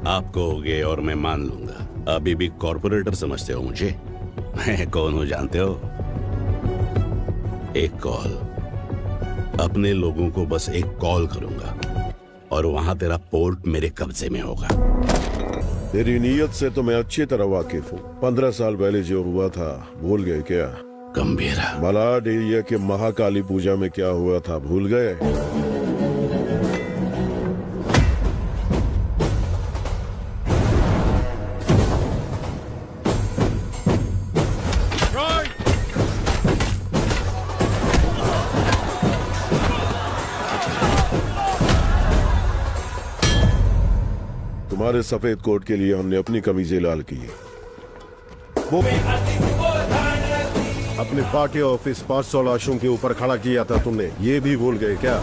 आप कहोगे और मैं मान लूंगा। अभी भी कॉर्पोरेटर समझते हो मुझे? मैं कौन हूं जानते हो? एक कॉल, अपने लोगों को बस एक कॉल करूंगा और वहां तेरा पोर्ट मेरे कब्जे में होगा। तेरी नीयत से तो मैं अच्छी तरह वाकिफ हूँ। 15 साल पहले जो हुआ था भूल गए क्या? गंभीरा, मलाड एरिया के महाकाली पूजा में क्या हुआ था भूल गए? तुम्हारे सफेद कोट के लिए हमने अपनी कमीजें लाल की। वो अपने पार्टी ऑफिस 500 लाशों के ऊपर खड़ा किया था तुमने, ये भी भूल गए क्या?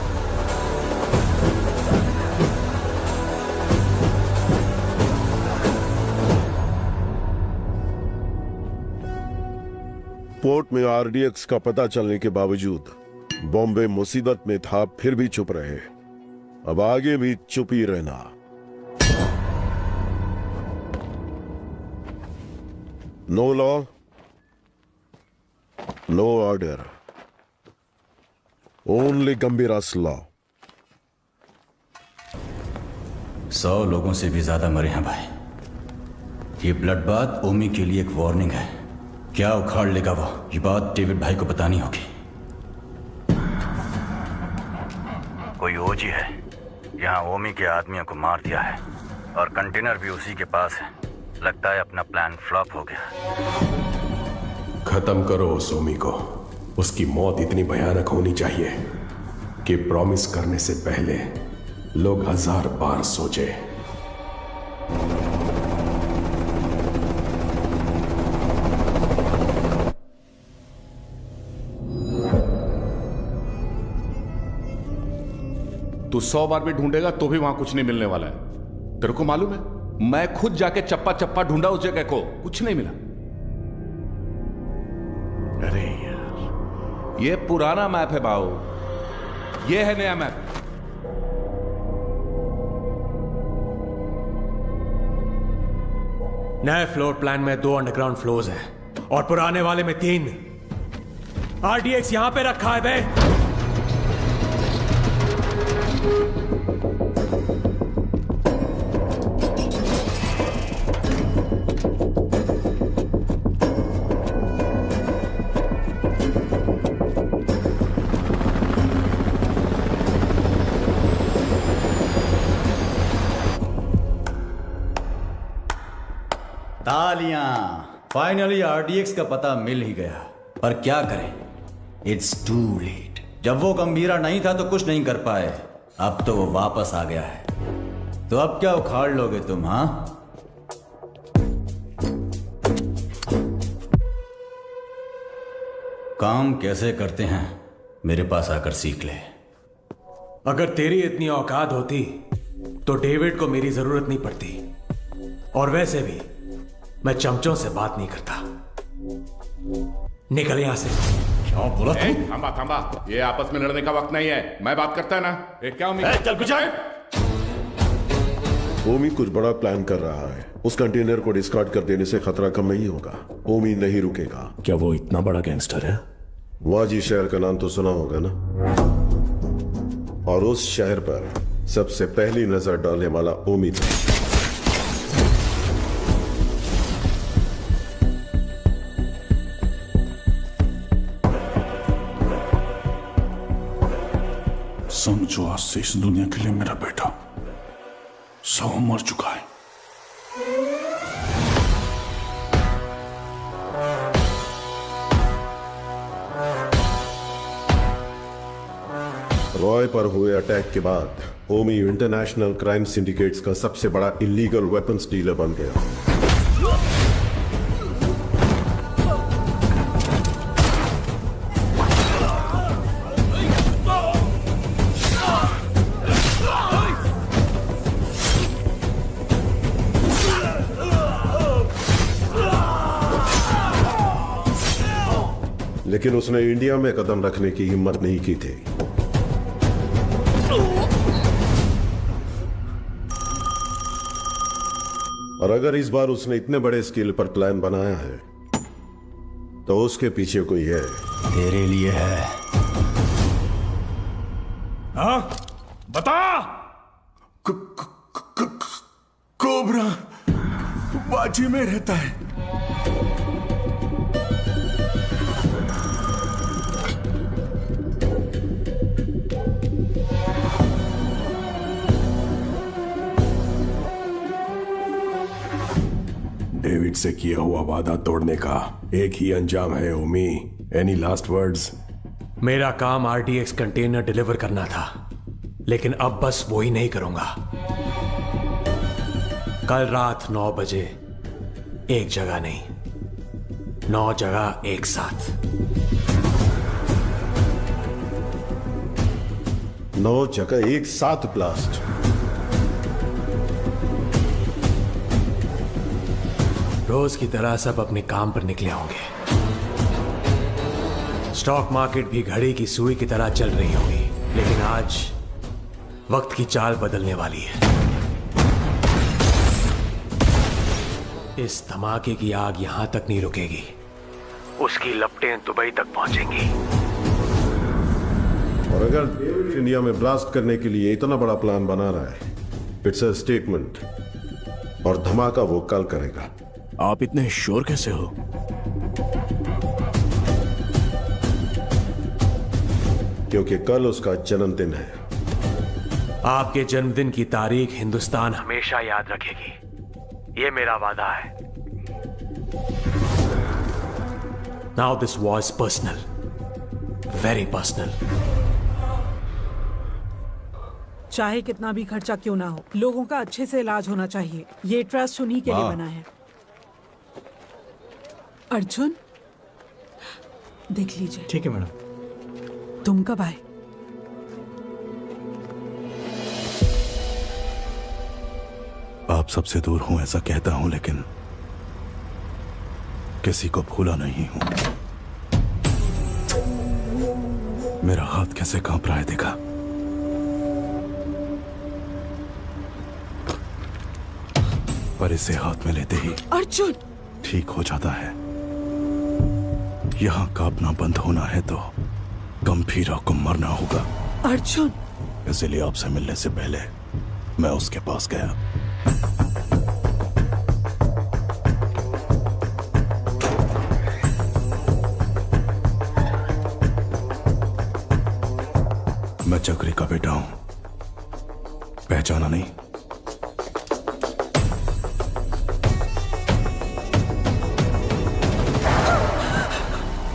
पोर्ट में आरडीएक्स का पता चलने के बावजूद बॉम्बे मुसीबत में था, फिर भी चुप रहे। अब आगे भी चुप ही रहना। No law, no order. Only Gambhira's law. 100 लोगों से भी ज्यादा मरे हैं भाई। ये ब्लड बात ओमी के लिए एक वार्निंग है। क्या उखाड़ लेगा वो, ये बात डेविड भाई को बतानी होगी। कोई ओजी है यहाँ ओमी के आदमियों को मार दिया है और कंटेनर भी उसी के पास है। लगता है अपना प्लान फ्लॉप हो गया। खत्म करो उस ओमी को। उसकी मौत इतनी भयानक होनी चाहिए कि प्रॉमिस करने से पहले लोग 1000 बार सोचे। तू 100 बार भी ढूंढेगा तो भी वहां कुछ नहीं मिलने वाला है। तेरे को मालूम है, मैं खुद जाके चप्पा चप्पा ढूंढा उस जगह को, कुछ नहीं मिला। अरे यार, ये पुराना मैप है बाऊ, ये है नया मैप। नए फ्लोर प्लान में 2 अंडरग्राउंड फ्लोर्स हैं और पुराने वाले में 3। RDX यहां पे रखा है बे। तालियां। फाइनली RDX का पता मिल ही गया, पर क्या करें, इट्स टू लेट। जब वो गंभीरा नहीं था तो कुछ नहीं कर पाए, अब तो वो वापस आ गया है। तो अब क्या उखाड़ लोगे तुम? हाँ, काम कैसे करते हैं मेरे पास आकर सीख ले। अगर तेरी इतनी औकात होती तो डेविड को मेरी जरूरत नहीं पड़ती, और वैसे भी मैं चमचों से बात नहीं करता। निकल यहां से। क्या बोला तू? थांबा थांबा, ये आपस में लड़ने का वक्त नहीं है, मैं बात करता है ना। क्या उम्मीद? चल कुछ ओमी कुछ बड़ा प्लान कर रहा है। उस कंटेनर को डिस्कार्ड कर देने से खतरा कम नहीं होगा। ओमी नहीं रुकेगा। क्या वो इतना बड़ा गैंगस्टर है? वाजी शहर का नाम तो सुना होगा ना, और उस शहर पर सबसे पहली नजर डालने वाला ओमी था। समझो, आज से इस दुनिया के लिए मेरा बेटा 100 मर चुका है। रॉय पर हुए अटैक के बाद ओमी इंटरनेशनल क्राइम सिंडिकेट्स का सबसे बड़ा इलीगल वेपन्स डीलर बन गया। लेकिन उसने इंडिया में कदम रखने की हिम्मत नहीं की थी। और अगर इस बार उसने इतने बड़े स्केल पर प्लान बनाया है तो उसके पीछे कोई है। तेरे लिए है। हाँ? बता। कोबरा बाजी में रहता है। डेविड से किया हुआ वादा तोड़ने का एक ही अंजाम है ओमी। Any last words? मेरा काम RDX कंटेनर डिलीवर करना था, लेकिन अब बस वो ही नहीं करूंगा। कल रात 9 बजे एक जगह नहीं, 9 जगह एक साथ। 9 जगह एक साथ ब्लास्ट। रोज की तरह सब अपने काम पर निकले होंगे। स्टॉक मार्केट भी घड़ी की सुई की तरह चल रही होगी, लेकिन आज वक्त की चाल बदलने वाली है। इस धमाके की आग यहां तक नहीं रुकेगी, उसकी लपटें दुबई तक पहुंचेंगी। और अगर इंडिया में ब्लास्ट करने के लिए इतना बड़ा प्लान बना रहा है, इट्स अ स्टेटमेंट, और धमाका वो कल करेगा। आप इतने श्योर कैसे हो? क्योंकि कल उसका जन्मदिन है। आपके जन्मदिन की तारीख हिंदुस्तान हमेशा याद रखेगी, ये मेरा वादा है। Now this was personal, very personal. चाहे कितना भी खर्चा क्यों ना हो, लोगों का अच्छे से इलाज होना चाहिए। ये ट्रस्ट उन्हीं के लिए बना है। अर्जुन, देख लीजिए। ठीक है मैडम। तुम कब आए? आप सबसे दूर हूं ऐसा कहता हूं, लेकिन किसी को भूला नहीं हूं। मेरा हाथ कैसे कांप रहा है, देखा? पर इसे हाथ में लेते ही अर्जुन ठीक हो जाता है। यहाँ कांपना बंद होना है तो गंभीरा को मरना होगा। अर्जुन इसलिए आपसे मिलने से पहले मैं उसके पास गया। मैं चक्री का बेटा हूं, पहचाना नहीं?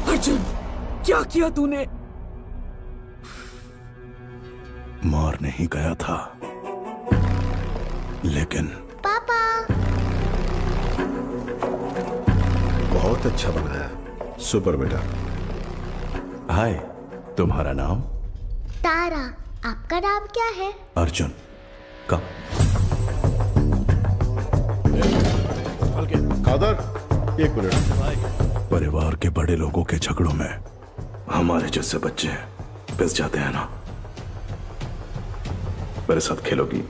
अर्जुन क्या किया तूने? मार नहीं गया था, लेकिन पापा बहुत अच्छा बनाया, सुपर बेटा। हाय, तुम्हारा नाम? तारा। आपका नाम क्या है? अर्जुन। का कादर, एक मिनट। परिवार के बड़े लोगों के झगड़ों में हमारे जैसे बच्चे पिस जाते हैं ना। मेरे साथ खेलोगी?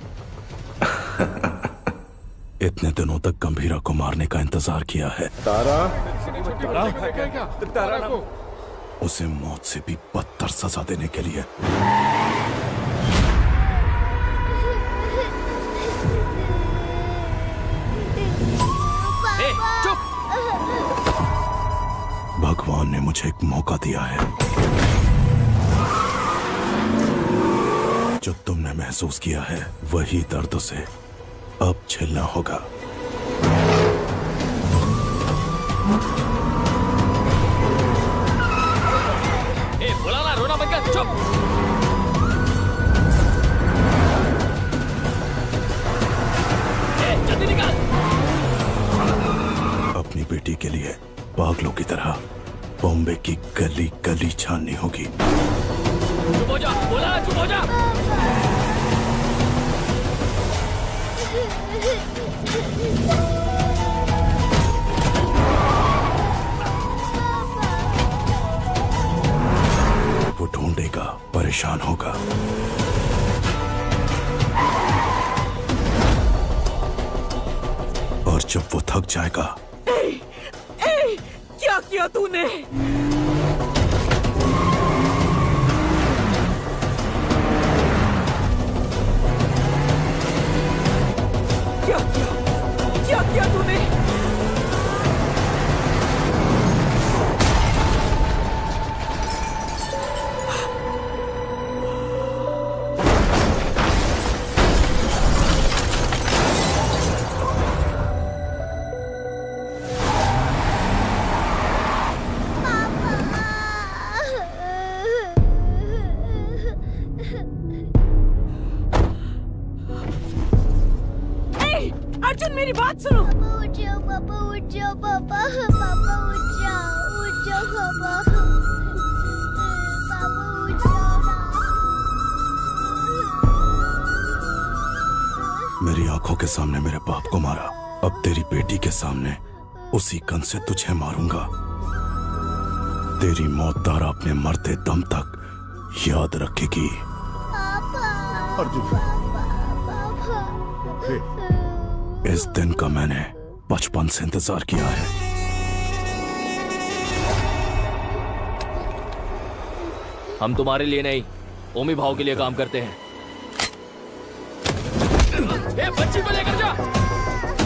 इतने दिनों तक गंभीरा को मारने का इंतजार किया है। तारा, तारा को उसे मौत से भी बदतर सजा देने के लिए। चुप। भगवान ने मुझे एक मौका दिया है। जो तुमने महसूस किया है वही दर्द से अब झेलना होगा। बुलाना, रोना बंद कर, चुप। जल्दी निकाल। अपनी बेटी के लिए पागलों की तरह बॉम्बे की गली गली छाननी होगी। चुप हो जा, बोला चुप हो जा। वो ढूंढेगा, परेशान होगा। और जब वो थक जाएगा। क्या किया तूने? क्या किया तूने? अर्जुन मेरी बात सुनो। पापा उठ जाओ, पापा उठ जाओ, पापा पापा उठ जाओ पापा। पापा उठ जाओ ना। मेरी आंखों के सामने मेरे बाप को मारा, अब तेरी बेटी के सामने उसी गन से तुझे मारूंगा। तेरी मौत तारा अपने मरते दम तक याद रखेगी। अर्जुन, इस दिन का मैंने बचपन से इंतजार किया है। हम तुम्हारे लिए नहीं, ओमी भाव के लिए काम करते हैं। ए, बच्ची को लेकर जा।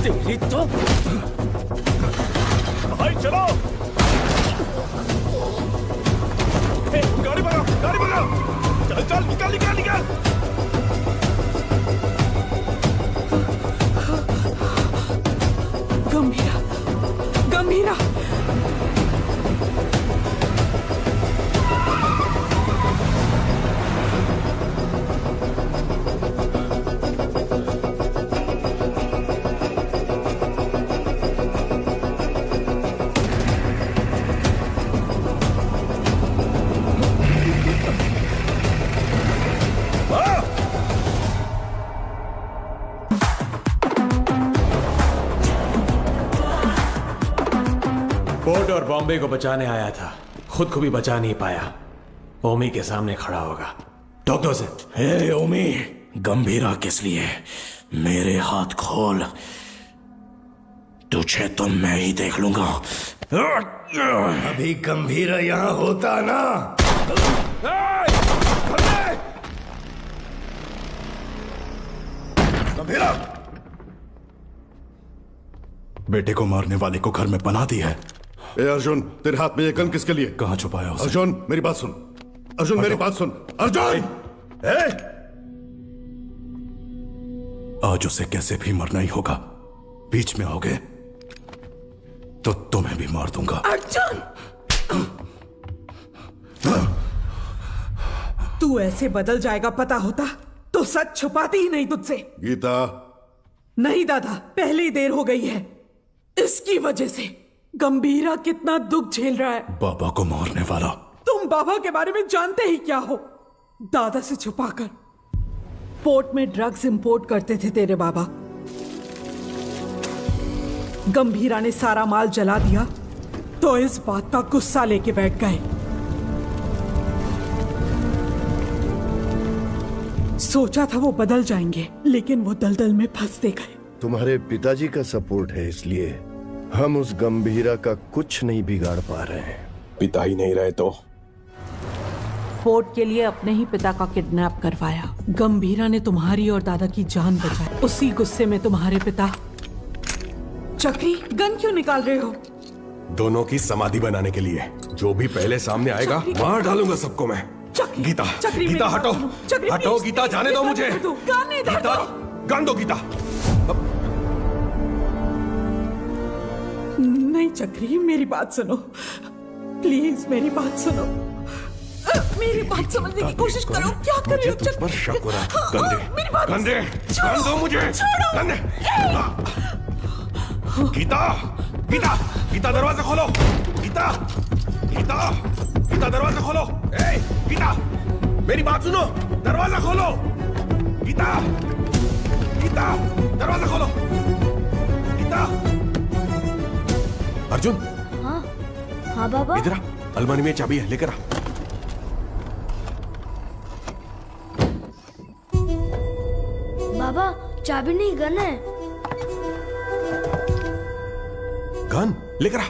तेरी तो भाई चलो। ए, गाड़ी बढ़ाओ, गाड़ी बढ़ाओ। चल चल, निकाल निकाल निकाल। गंभीरा, गंभीरा। पोर्ट और बॉम्बे को बचाने आया था, खुद को भी बचा नहीं पाया। ओमी के सामने खड़ा होगा। ठोक दो उसे। हे ओमी, गंभीरा किस लिए? मेरे हाथ खोल। तुझे तो मैं ही देख लूंगा। अभी गंभीरा यहाँ होता ना। गंभीरा, बेटे को मारने वाले को घर में पनाह दी है। ए अर्जुन, तेरे हाथ में ये गन किसके लिए? कहाँ छुपाया उसे? अर्जुन मेरी बात सुन, अर्जुन मेरी बात सुन, अर्जुन! आज उसे कैसे भी मरना ही होगा। बीच में आओगे तो तुम्हें भी मार दूंगा। अर्जुन, तू ऐसे बदल जाएगा पता होता तो सच छुपाती ही नहीं तुझसे। गीता। नहीं दादा, पहले ही देर हो गई है। इसकी वजह से गंभीरा कितना दुख झेल रहा है। बाबा को मारने वाला। तुम बाबा के बारे में जानते ही क्या हो? दादा से छुपाकर पोर्ट में ड्रग्स इंपोर्ट करते थे तेरे बाबा। गंभीरा ने सारा माल जला दिया तो इस बात का गुस्सा लेके बैठ गए। सोचा था वो बदल जाएंगे, लेकिन वो दलदल में फंसते गए। तुम्हारे पिताजी का सपोर्ट है, इसलिए हम उस गंभीरा का कुछ नहीं बिगाड़ पा रहे हैं। पिता ही नहीं रहे तो? पोर्ट के लिए अपने ही पिता का किडनैप करवाया। गंभीरा ने तुम्हारी और दादा की जान बचाई। उसी गुस्से में तुम्हारे पिता। चक्री, गन क्यों निकाल रहे हो? दोनों की समाधि बनाने के लिए। जो भी पहले सामने आएगा मार डालूंगा सबको मैं। गीता, गीता हटो, हटो गीता, जाने दो मुझे। गीता, गन दो गीता। नहीं चक्री, मेरी बात सुनो प्लीज, मेरी बात सुनो। मेरी बात समझने की कोशिश करो। क्या कर रहे हो? तुझ पर शक हो रहा है। गंदे, गन दो मुझे। गंदे। गीता, गीता, गीता दरवाजा खोलो। गीता, गीता, गीता दरवाजा खोलो। ए, गीता, मेरी बात सुनो, दरवाजा खोलो। गीता, गीता, दरवाजा खोलो। गीता। अर्जुन। हाँ, हाँ बाबा। इधर आ, अलमारी में चाबी है, लेकर आ। बाबा, चाबी नहीं, गन है। गन लेकर आ।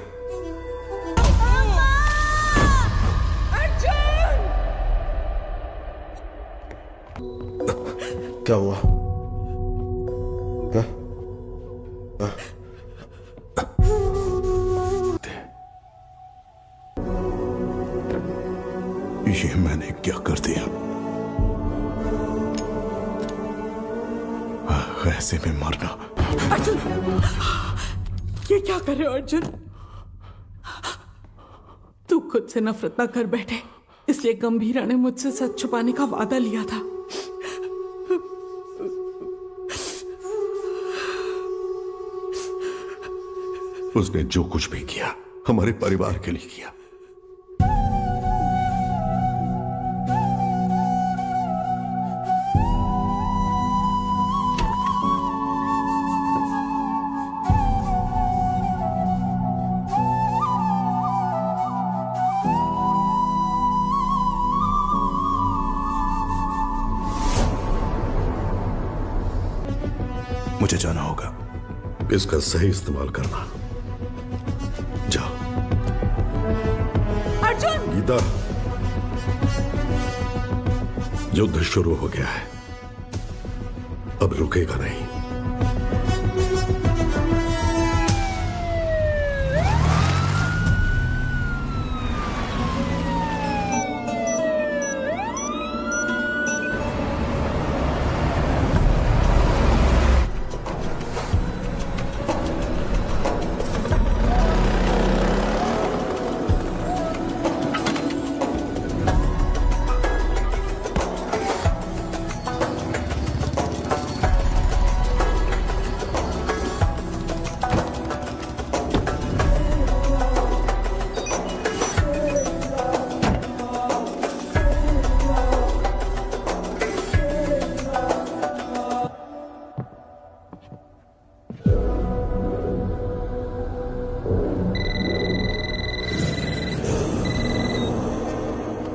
क्या हुआ? ये मैंने क्या कर दिया? ऐसे में मरना। अर्जुन, ये क्या कर रहे हो अर्जुन? तू खुद से नफरत ना कर बैठे, इसलिए गंभीरा ने मुझसे सच छुपाने का वादा लिया था। उसने जो कुछ भी किया हमारे परिवार के लिए किया। मुझे जाना होगा। इसका सही इस्तेमाल करना। जाओ। अर्जुन! गीता, युद्ध शुरू हो गया है, अब रुकेगा नहीं।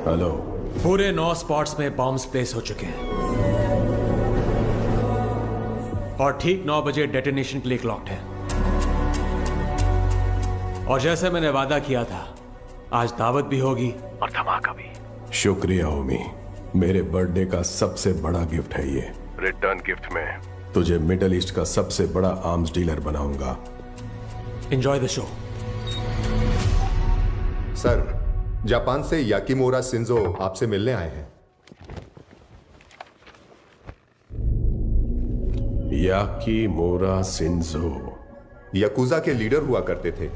हेलो। पूरे 9 स्पॉट्स में बॉम्ब्स प्लेस हो चुके हैं और ठीक 9 बजे डेटोनेशन के लिए क्लॉक्ड है। और जैसे मैंने वादा किया था, आज दावत भी होगी और धमाका भी। शुक्रिया ओमी, मेरे बर्थडे का सबसे बड़ा गिफ्ट है ये। रिटर्न गिफ्ट में तुझे मिडिल ईस्ट का सबसे बड़ा आर्म्स डीलर बनाऊंगा। Enjoy the show. Sir, Japan से याकिमोरा शिंजो आपसे मिलने आए हैं। याकिमोरा शिंजो याकुजा के लीडर हुआ करते थे।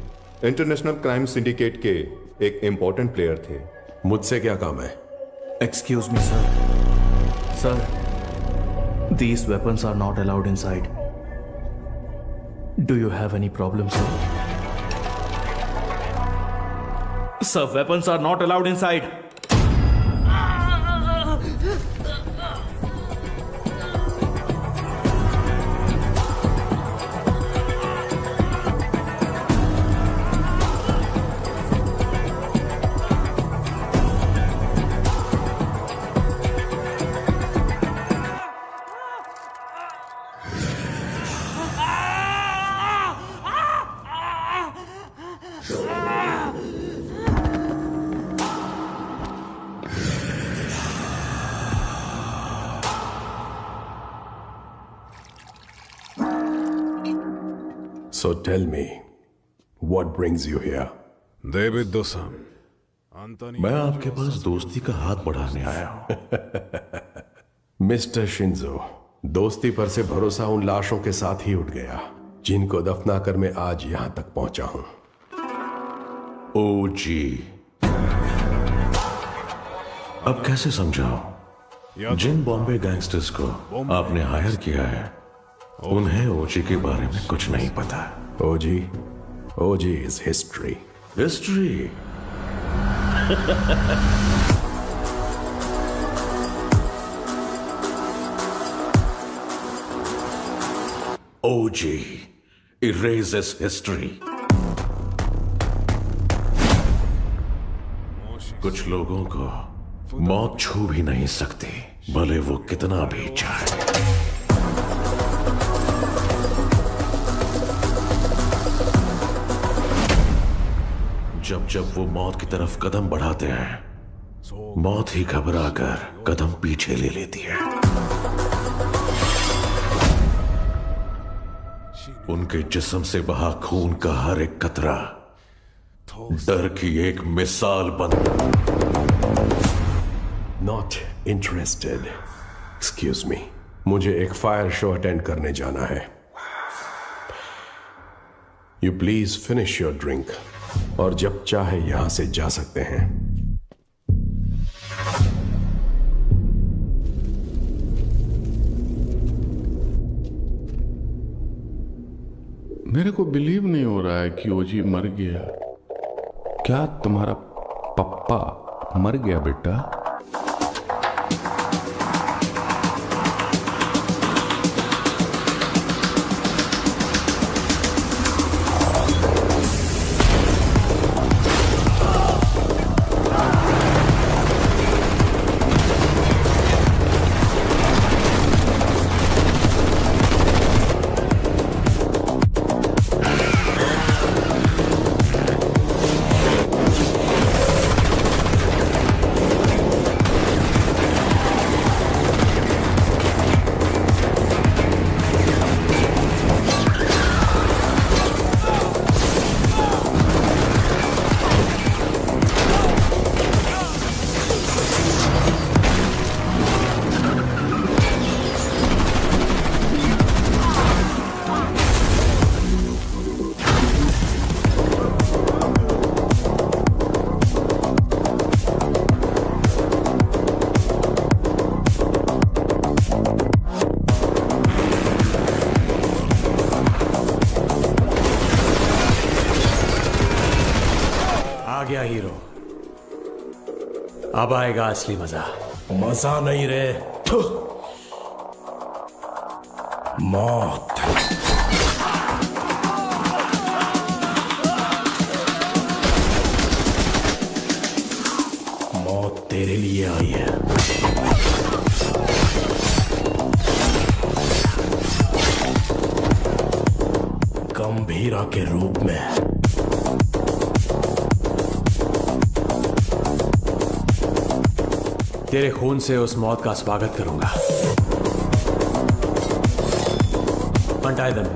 इंटरनेशनल क्राइम सिंडिकेट के एक इंपॉर्टेंट प्लेयर थे। मुझसे क्या काम है? Excuse me, sir. Sir, these weapons are not allowed inside. Do you have any problem, sir? Sir, weapons are not allowed inside. So tell me, what brings you here? David दोसम, मैं आपके पास दोस्ती का हाथ बढ़ाने आया हूं। मिस्टर शिंजो, दोस्ती पर से भरोसा उन लाशों के साथ ही उठ गया जिनको दफनाकर मैं आज यहां तक पहुंचा हूं। ओ जी, अब कैसे समझाओ? जिन बॉम्बे गैंगस्टर्स को आपने हायर किया है, उन्हें ओजी के बारे में कुछ नहीं पता। OG is history. History? OG erases history. कुछ लोगों को मौत छू भी नहीं सकती, भले वो कितना भी चाहे। जब जब वो मौत की तरफ कदम बढ़ाते हैं, मौत ही घबराकर कदम पीछे ले लेती है। उनके जिस्म से बहा खून का हर एक कतरा डर की एक मिसाल बन। Not interested. एक्सक्यूज मी, मुझे एक फायर शो अटेंड करने जाना है। You please finish your drink और जब चाहे यहां से जा सकते हैं। मेरे को बिलीव नहीं हो रहा है कि ओजी मर गया। क्या तुम्हारा पप्पा मर गया बेटा? गया हीरो, अब आएगा असली मजा। मजा नहीं रे, मौत। मौत तेरे लिए आई है। गंभीरा के रूप में। तेरे खून से उस मौत का स्वागत करूंगा। Untie them.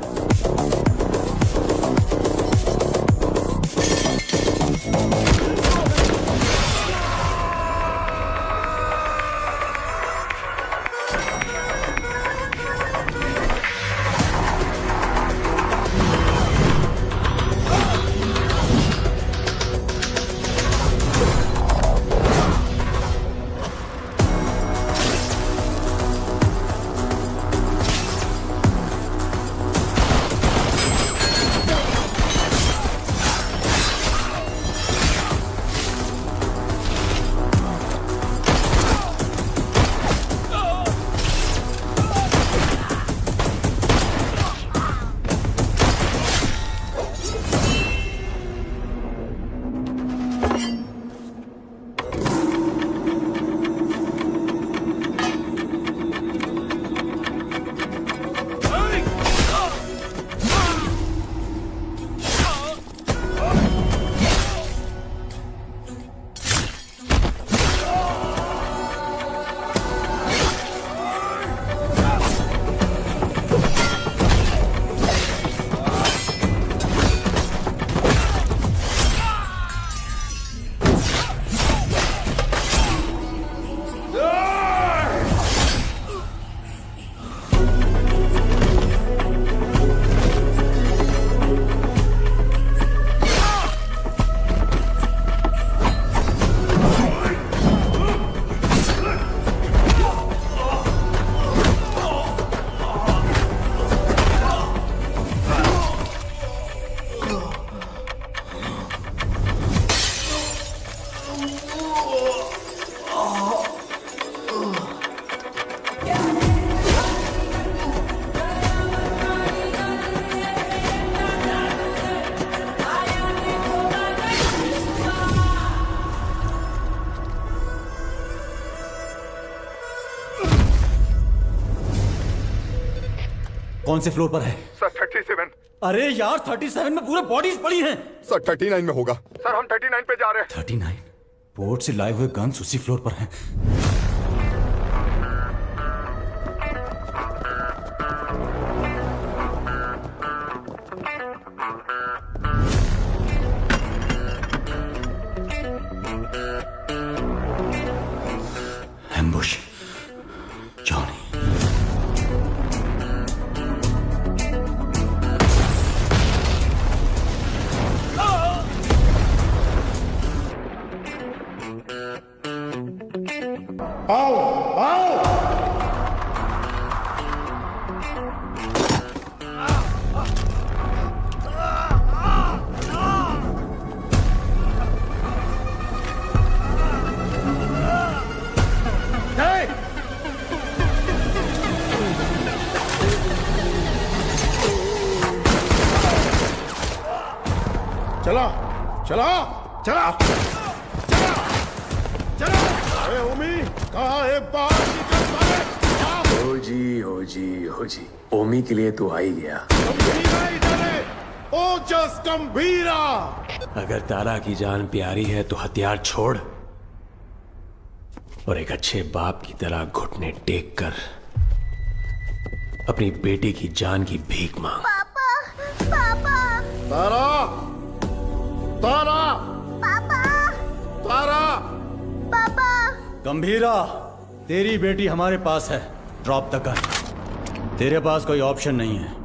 कौन से फ्लोर पर है? सर 37। अरे यार 37 में पूरे बॉडीज पड़ी हैं। सर 39 में होगा। सर हम 39 पे जा रहे हैं। 39? पोर्ट से लाए हुए गन्स उसी फ्लोर पर हैं। एम्बुश। जॉनी। आओ आओ चला चला चला अरे ओमी कहा एक बार निकल मारे। हो जी ओमी के लिए तो आ ही गया। ओ जस गंभीरा। अगर तारा की जान प्यारी है तो हथियार छोड़ और एक अच्छे बाप की तरह घुटने टेक कर अपनी बेटी की जान की भीख मांग। पापा पापा तारा तारा पापा तारा पापा। गंभीरा, तेरी बेटी हमारे पास है। Drop the gun. तेरे पास कोई ऑप्शन नहीं है।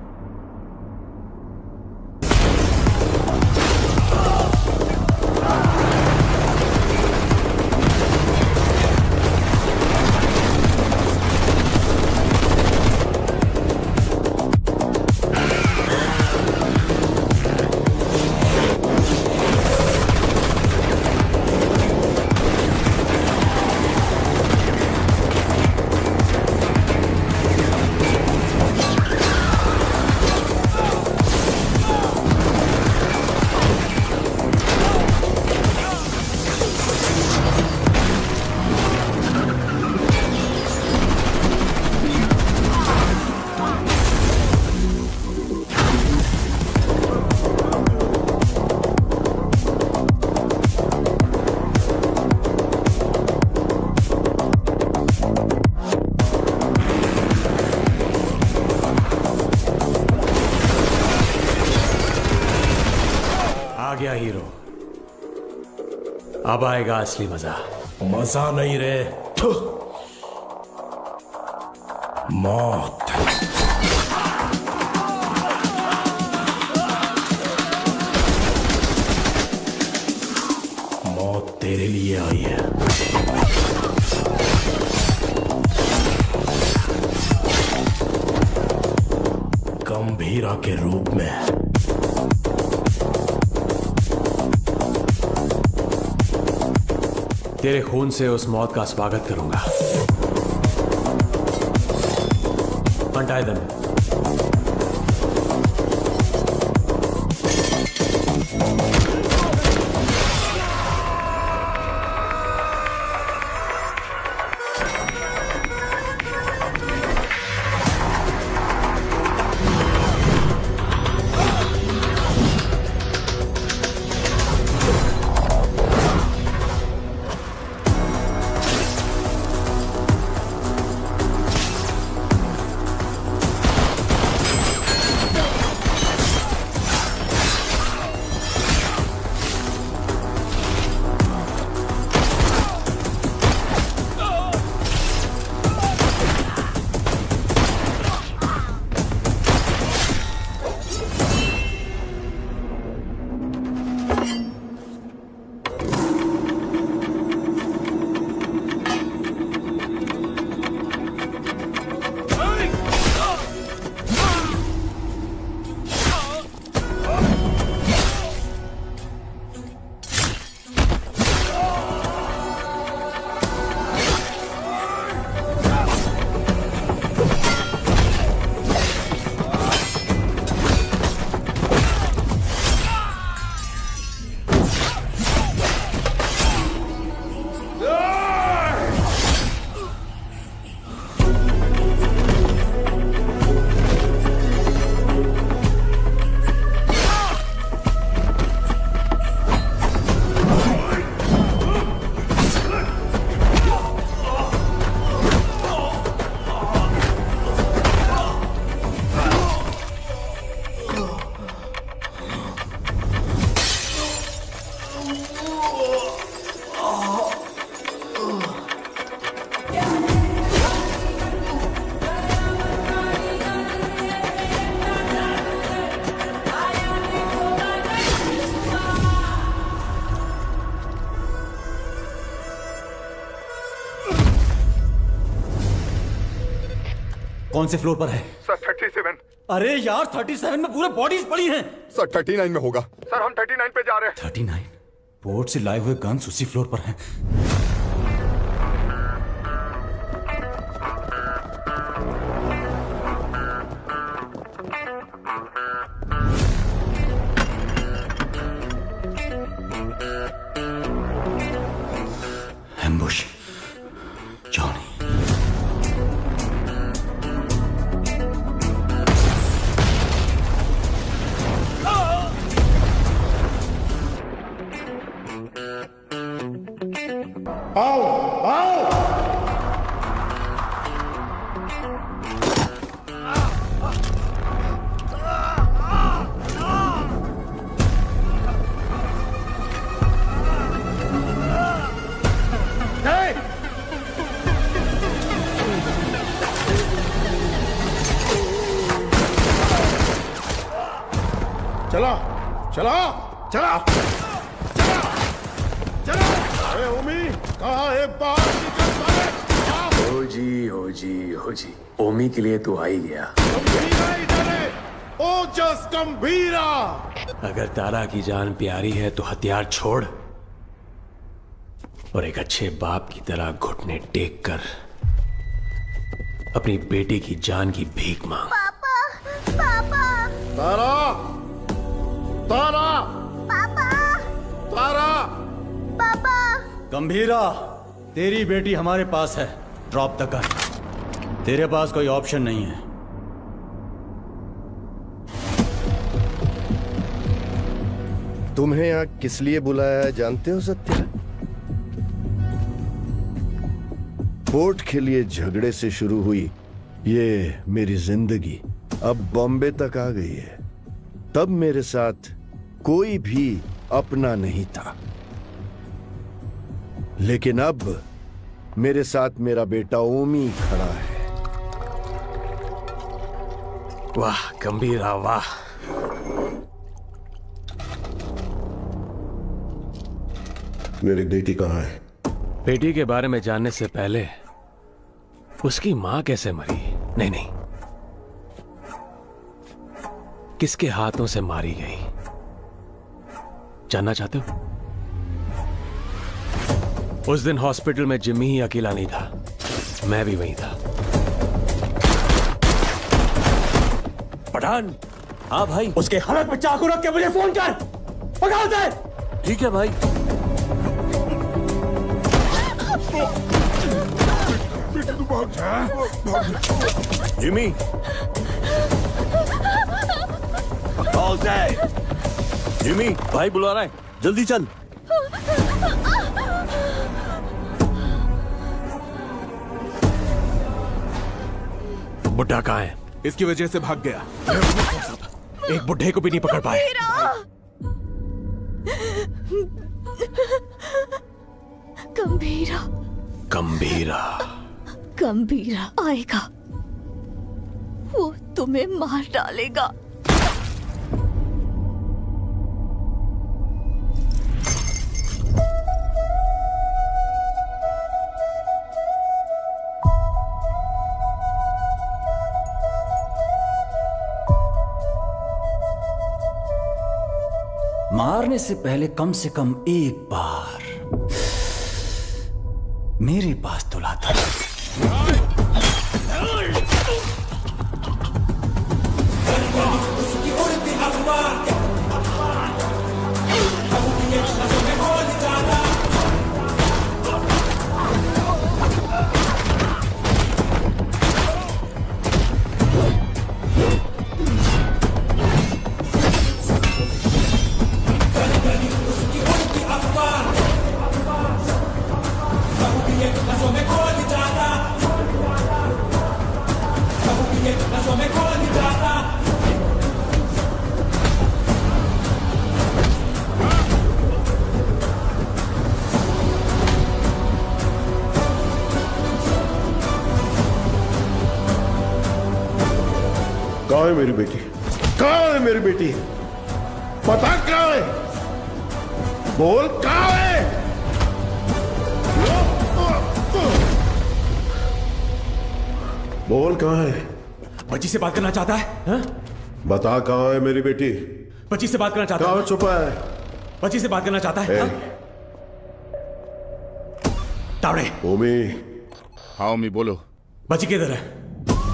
अब आएगा असली मजा। मजा नहीं रे, मौत। मौत तेरे लिए आई है। गंभीरा के रूप में। तेरे खून से उस मौत का स्वागत करूंगा। Untie them. कौन से फ्लोर पर है? सर 37। अरे यार 37 में पूरे बॉडीज पड़ी हैं। सर 39 में होगा। सर हम 39 पे जा रहे हैं। 39? पोर्ट से लाए हुए गन्स उसी फ्लोर पर हैं। एम्बुश। जॉनी। आओ आओ। चला चला चला चला चला। अरे ओमी कहाँ है? बाहर निकल साले। हो जी ओमी के लिए तो आ ही गया। गंभीरा इधर है। ओजस गंभीरा। अगर तारा की जान प्यारी है तो हथियार छोड़ और एक अच्छे बाप की तरह घुटने टेक कर अपनी बेटी की जान की भीख मांग। पापा पापा। तारा तारा पापा तारा। पापा। गंभीरा, तेरी बेटी हमारे पास है। Drop the gun. तेरे पास कोई ऑप्शन नहीं है। तुम्हें यहाँ किस लिए बुलाया है जानते हो सत्या? पोर्ट के लिए झगड़े से शुरू हुई ये मेरी जिंदगी अब बॉम्बे तक आ गई है। तब मेरे साथ कोई भी अपना नहीं था। लेकिन अब मेरे साथ मेरा बेटा ओमी खड़ा है। वाह गंभीरा वाह। मेरी बेटी कहाँ है? बेटी के बारे में जानने से पहले उसकी मां कैसे मरी? नहीं, किसके हाथों से मारी गई जानना चाहते हो? उस दिन हॉस्पिटल में जिम्मी ही अकेला नहीं था, मैं भी वहीं था। पठान। हाँ भाई। उसके हालत में चाकू रख के मुझे फोन कर। पकड़ दे। ठीक है भाई। जिमी जिमी भाई बुला रहा है, जल्दी चल। बुड्ढा कहाँ है? इसकी वजह से भाग गया। एक बुड्ढे को भी नहीं पकड़ पाए। गंभीरा गंभीरा गंभीरा आएगा, वो तुम्हें मार डालेगा। मारने से पहले कम से कम एक बार मेरे पास तुला था। कहाँ है मेरी बेटी? कहाँ है मेरी बेटी? पता कहाँ है? बोल कहाँ है? बोल कहाँ है? बच्ची से बात करना चाहता है? हा? बता कहाँ है मेरी बेटी? बच्ची से बात करना चाहता है? कहाँ छुपा है? बच्ची से बात करना चाहता है? हा? तावड़े। ओमी। हाँ ओमी बोलो। बच्ची किधर है?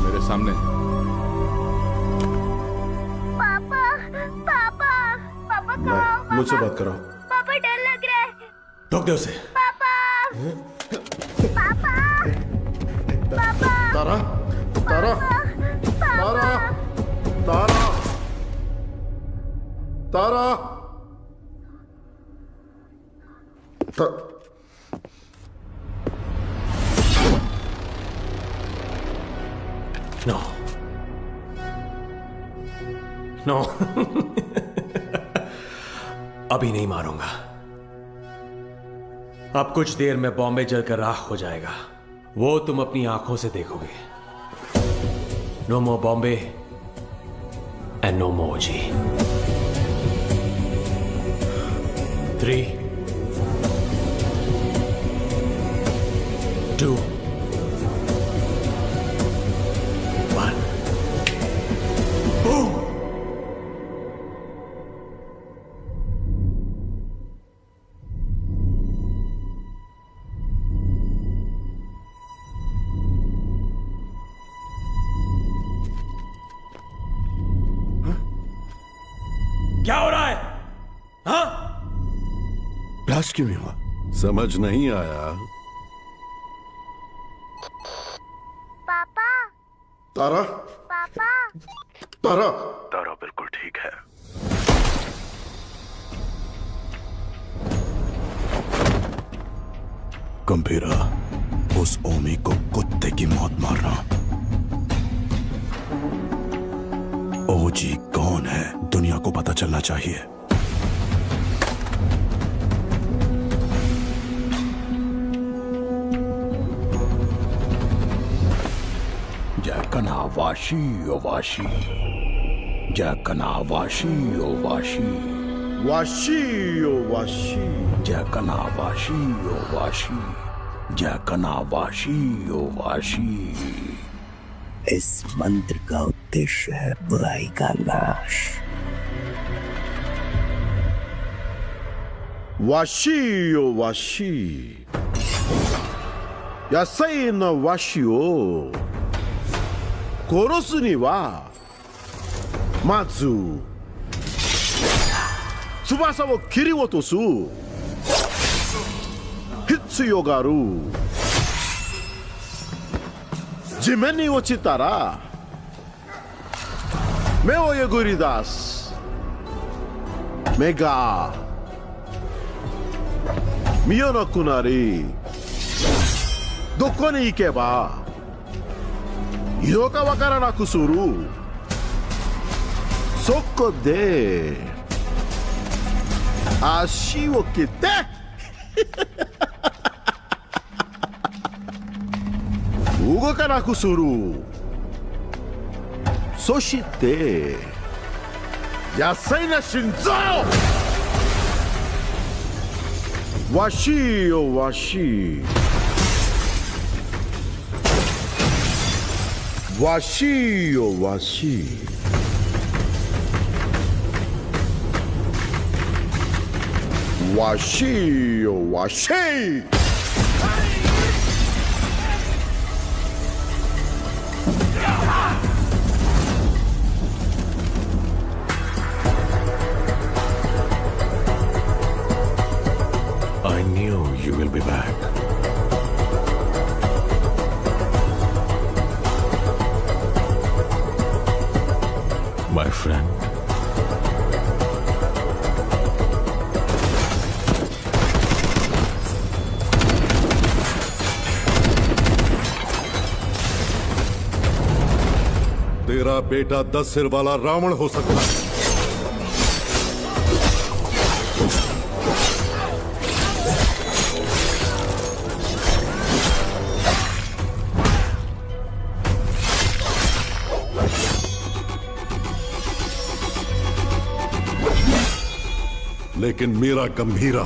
मेरे सामने। पापा कहाँ हो? मुझसे बात कराओ। पापा डर लग रहा है। रोक दे उसे। पापा पापा पापा तारा तारा तारा तारा तारा नो नो अभी नहीं मारूंगा। अब कुछ देर में बॉम्बे जलकर राख हो जाएगा, वो तुम अपनी आंखों से देखोगे। No more Bombay and no more G. 3, 2, 1 boom. क्या हो रहा है? हाँ? ब्लास्ट क्यों नहीं हुआ? समझ नहीं आया। पापा तारा पापा तारा तारा बिल्कुल ठीक है। गंभीरा, उस ओमी को कुत्ते की मौत मारना। ओजी कौन है दुनिया को पता चलना चाहिए। कनावाशी ओवाशी, जय कनावाशी ओवाशी, वाशी ओवाशी, जय कनावाशी ओवाशी, जय कनावाशी ओवाशी। इस मंत्र का उद्देश्य है बुराई का नाश। वाशी ओवाशी, यासाई न वाशी ओ, कोरोसु नि वा Matsu, tsubasa wo kiriotosu, hitsuyo ga aru, jimen ni ochitara me o yoguridasu, me ga miyonaku nari, doko ni ikeba ido ka wakaranaku suru, soko de ashi wo kite動かなくする。そして野菜な心臓、わしよわし、わしよわし、わしよわし。I knew you will be back. My friend. तेरा बेटा 10 सिर वाला रावण हो सकता है, लेकिन मेरा गंभीरा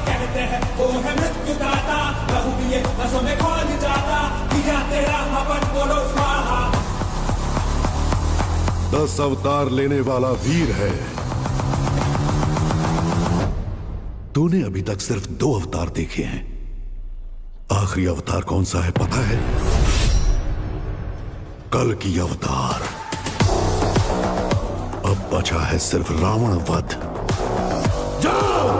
कहते हैं वो है मृत्यु दाता, कहूं भी ये नसों में खोल जाता, किया तेरा हवन बोलो स्वाहा। 10 अवतार लेने वाला वीर है। तूने अभी तक सिर्फ 2 अवतार देखे हैं। आखिरी अवतार कौन सा है पता है? कल की अवतार। अब बचा है सिर्फ रावण वध। जाओ!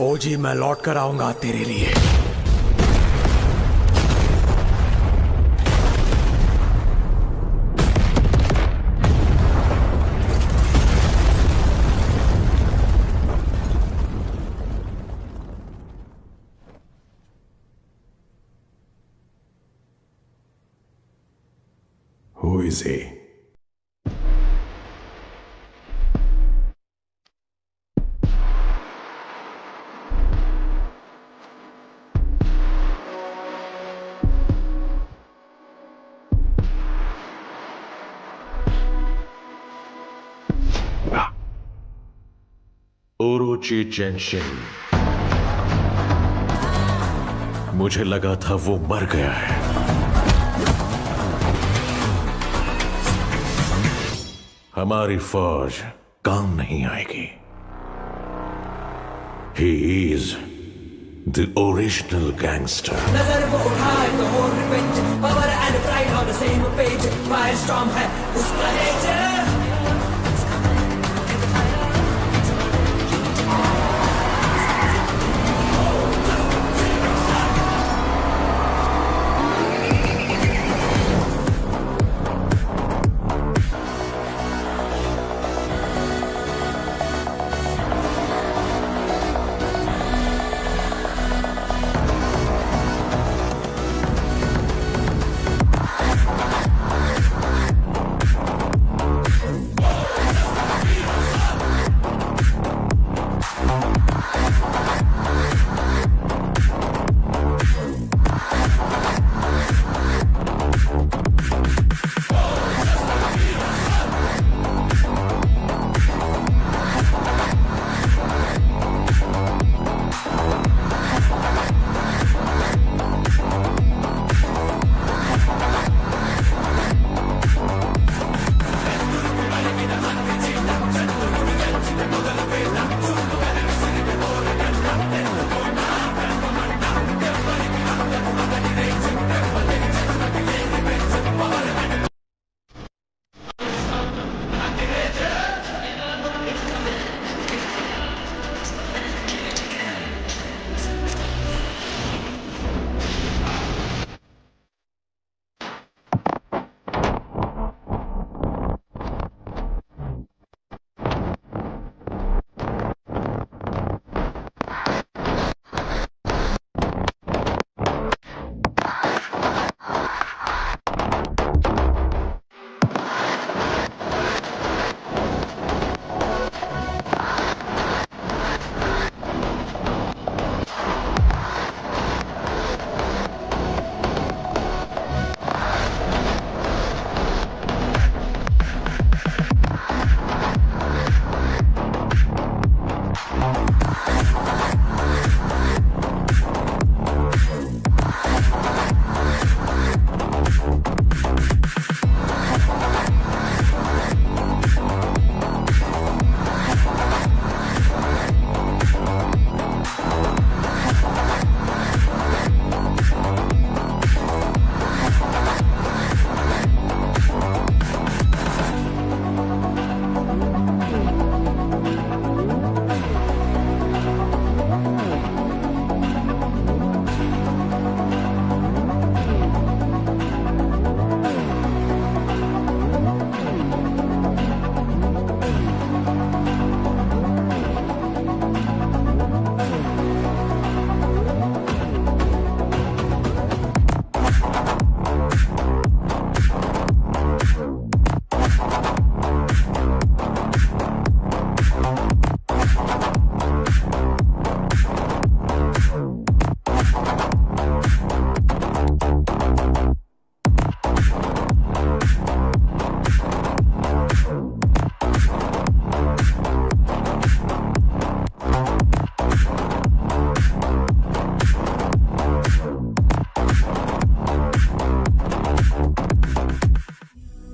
ओजी, मैं लौट कर आऊंगा तेरे लिए। Who is he? ओरोची जेनशिन। मुझे लगा था वो मर गया है। हमारी फौज काम नहीं आएगी। He is the original gangster. नजर वो उठाए तो हो revenge, power and pride on the same page, fire storm है उसका नेचर।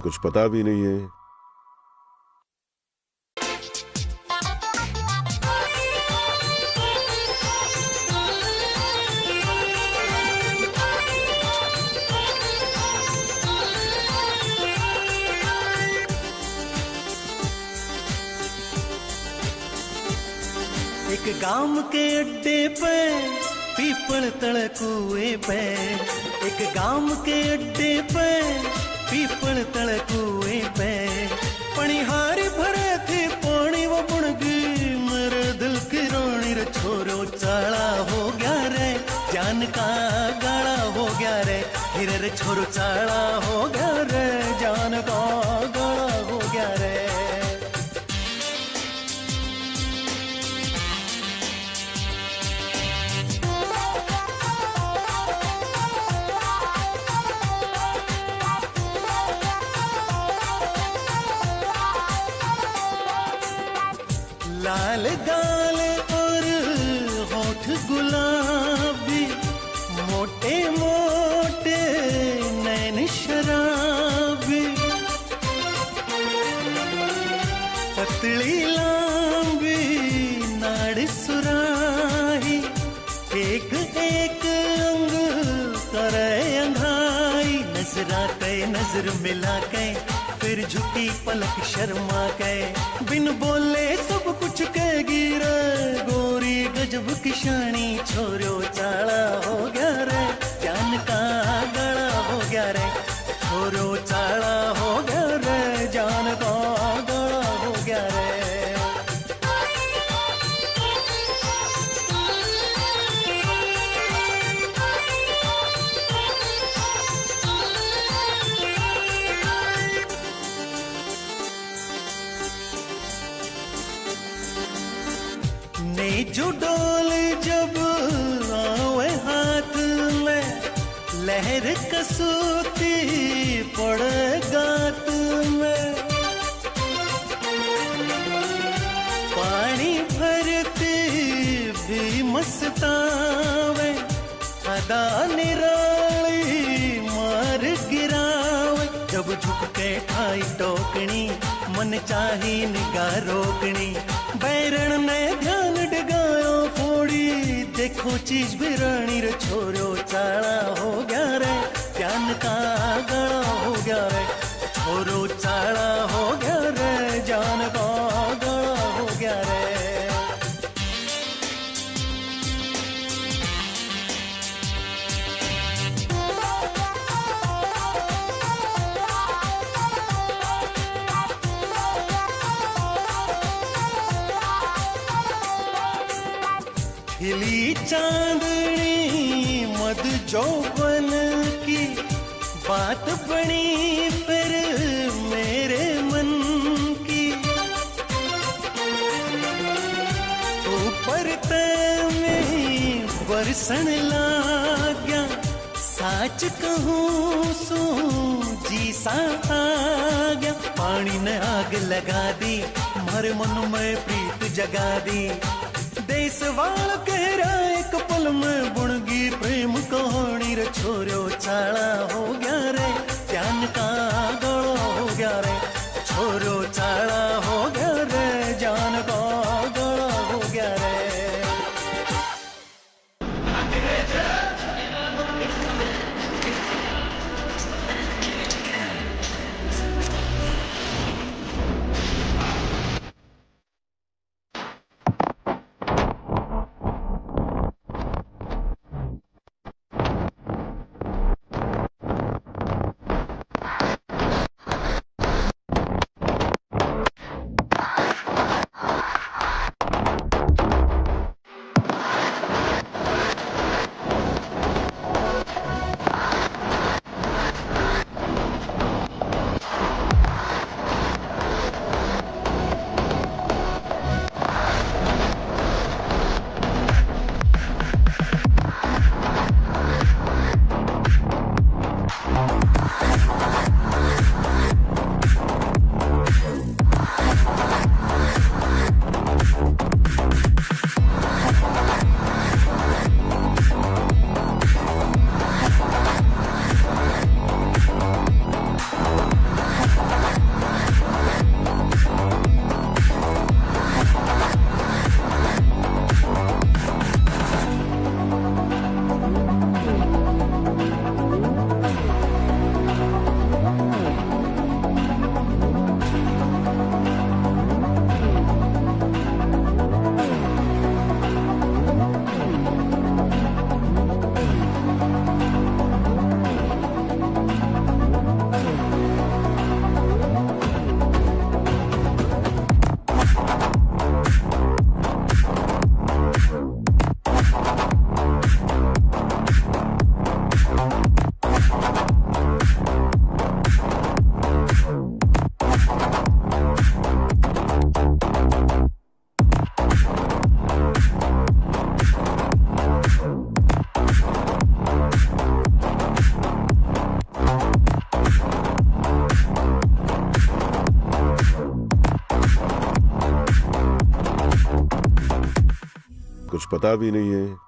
कुछ पता भी नहीं है। एक गांव के अड्डे पे पीपल तल कुएं पे, एक गांव के अड्डे पे पीपल तल कुएं पे पनिहार भरे थे पानी वो बुणगी मेरे दिल की रोनी रे छोरो चाला हो गया रे जान का गाड़ा हो गया रे हिरे रे छोरो चाला हो गया रे जान का गाड़ा हो गया रे। लाल गाल और होठ गुलाबी मोटे मोटे नैन शराबी पतली लांबी नाड़ सुराही एक एक अंग करे अंघाई नजरा के नजर मिला के फिर झुकी पलक शर्मा के बिन बोले सब कुछ कहेगी रे गोरी गजब की शानी छोरो चाला हो गया रे जान का गड़ा हो गया रे छोरो चाला हो गया रे जान का गड़ा हो गया रे। जो डोल जब आवे हाथ में लहर कसूती पड़े गात में पानी भरती भी मस्तावे अदा निराली मार गिरावे जब झुक के ठाई टोकनी मन चाही निगाह रोकनी बैरण ने ध्यान डगायो फोड़ी देखो चीज बिरानी रे छोरो चाला हो गया रे ध्यान का गड़ा हो गया रे छोरो चाला हो गया रे जान का गड़ा हो गया रे। खिली चांदनी मद जौवन की बात बनी फिर मेरे मन की ऊपर में बरसन लाग्या साच कहूँ सो जी सा आ गया पानी ने आग लगा दी मारे मन में प्रीत जगा दी देश वाल कह रहा एक पल में बुणगी प्रेम कहानी रे छोरो चाला हो गया रे ध्यान का गड़ा हो गया रे छोरो चाला हो गया रे जान का गड़ा हो गया रे। कुछ पता भी नहीं है।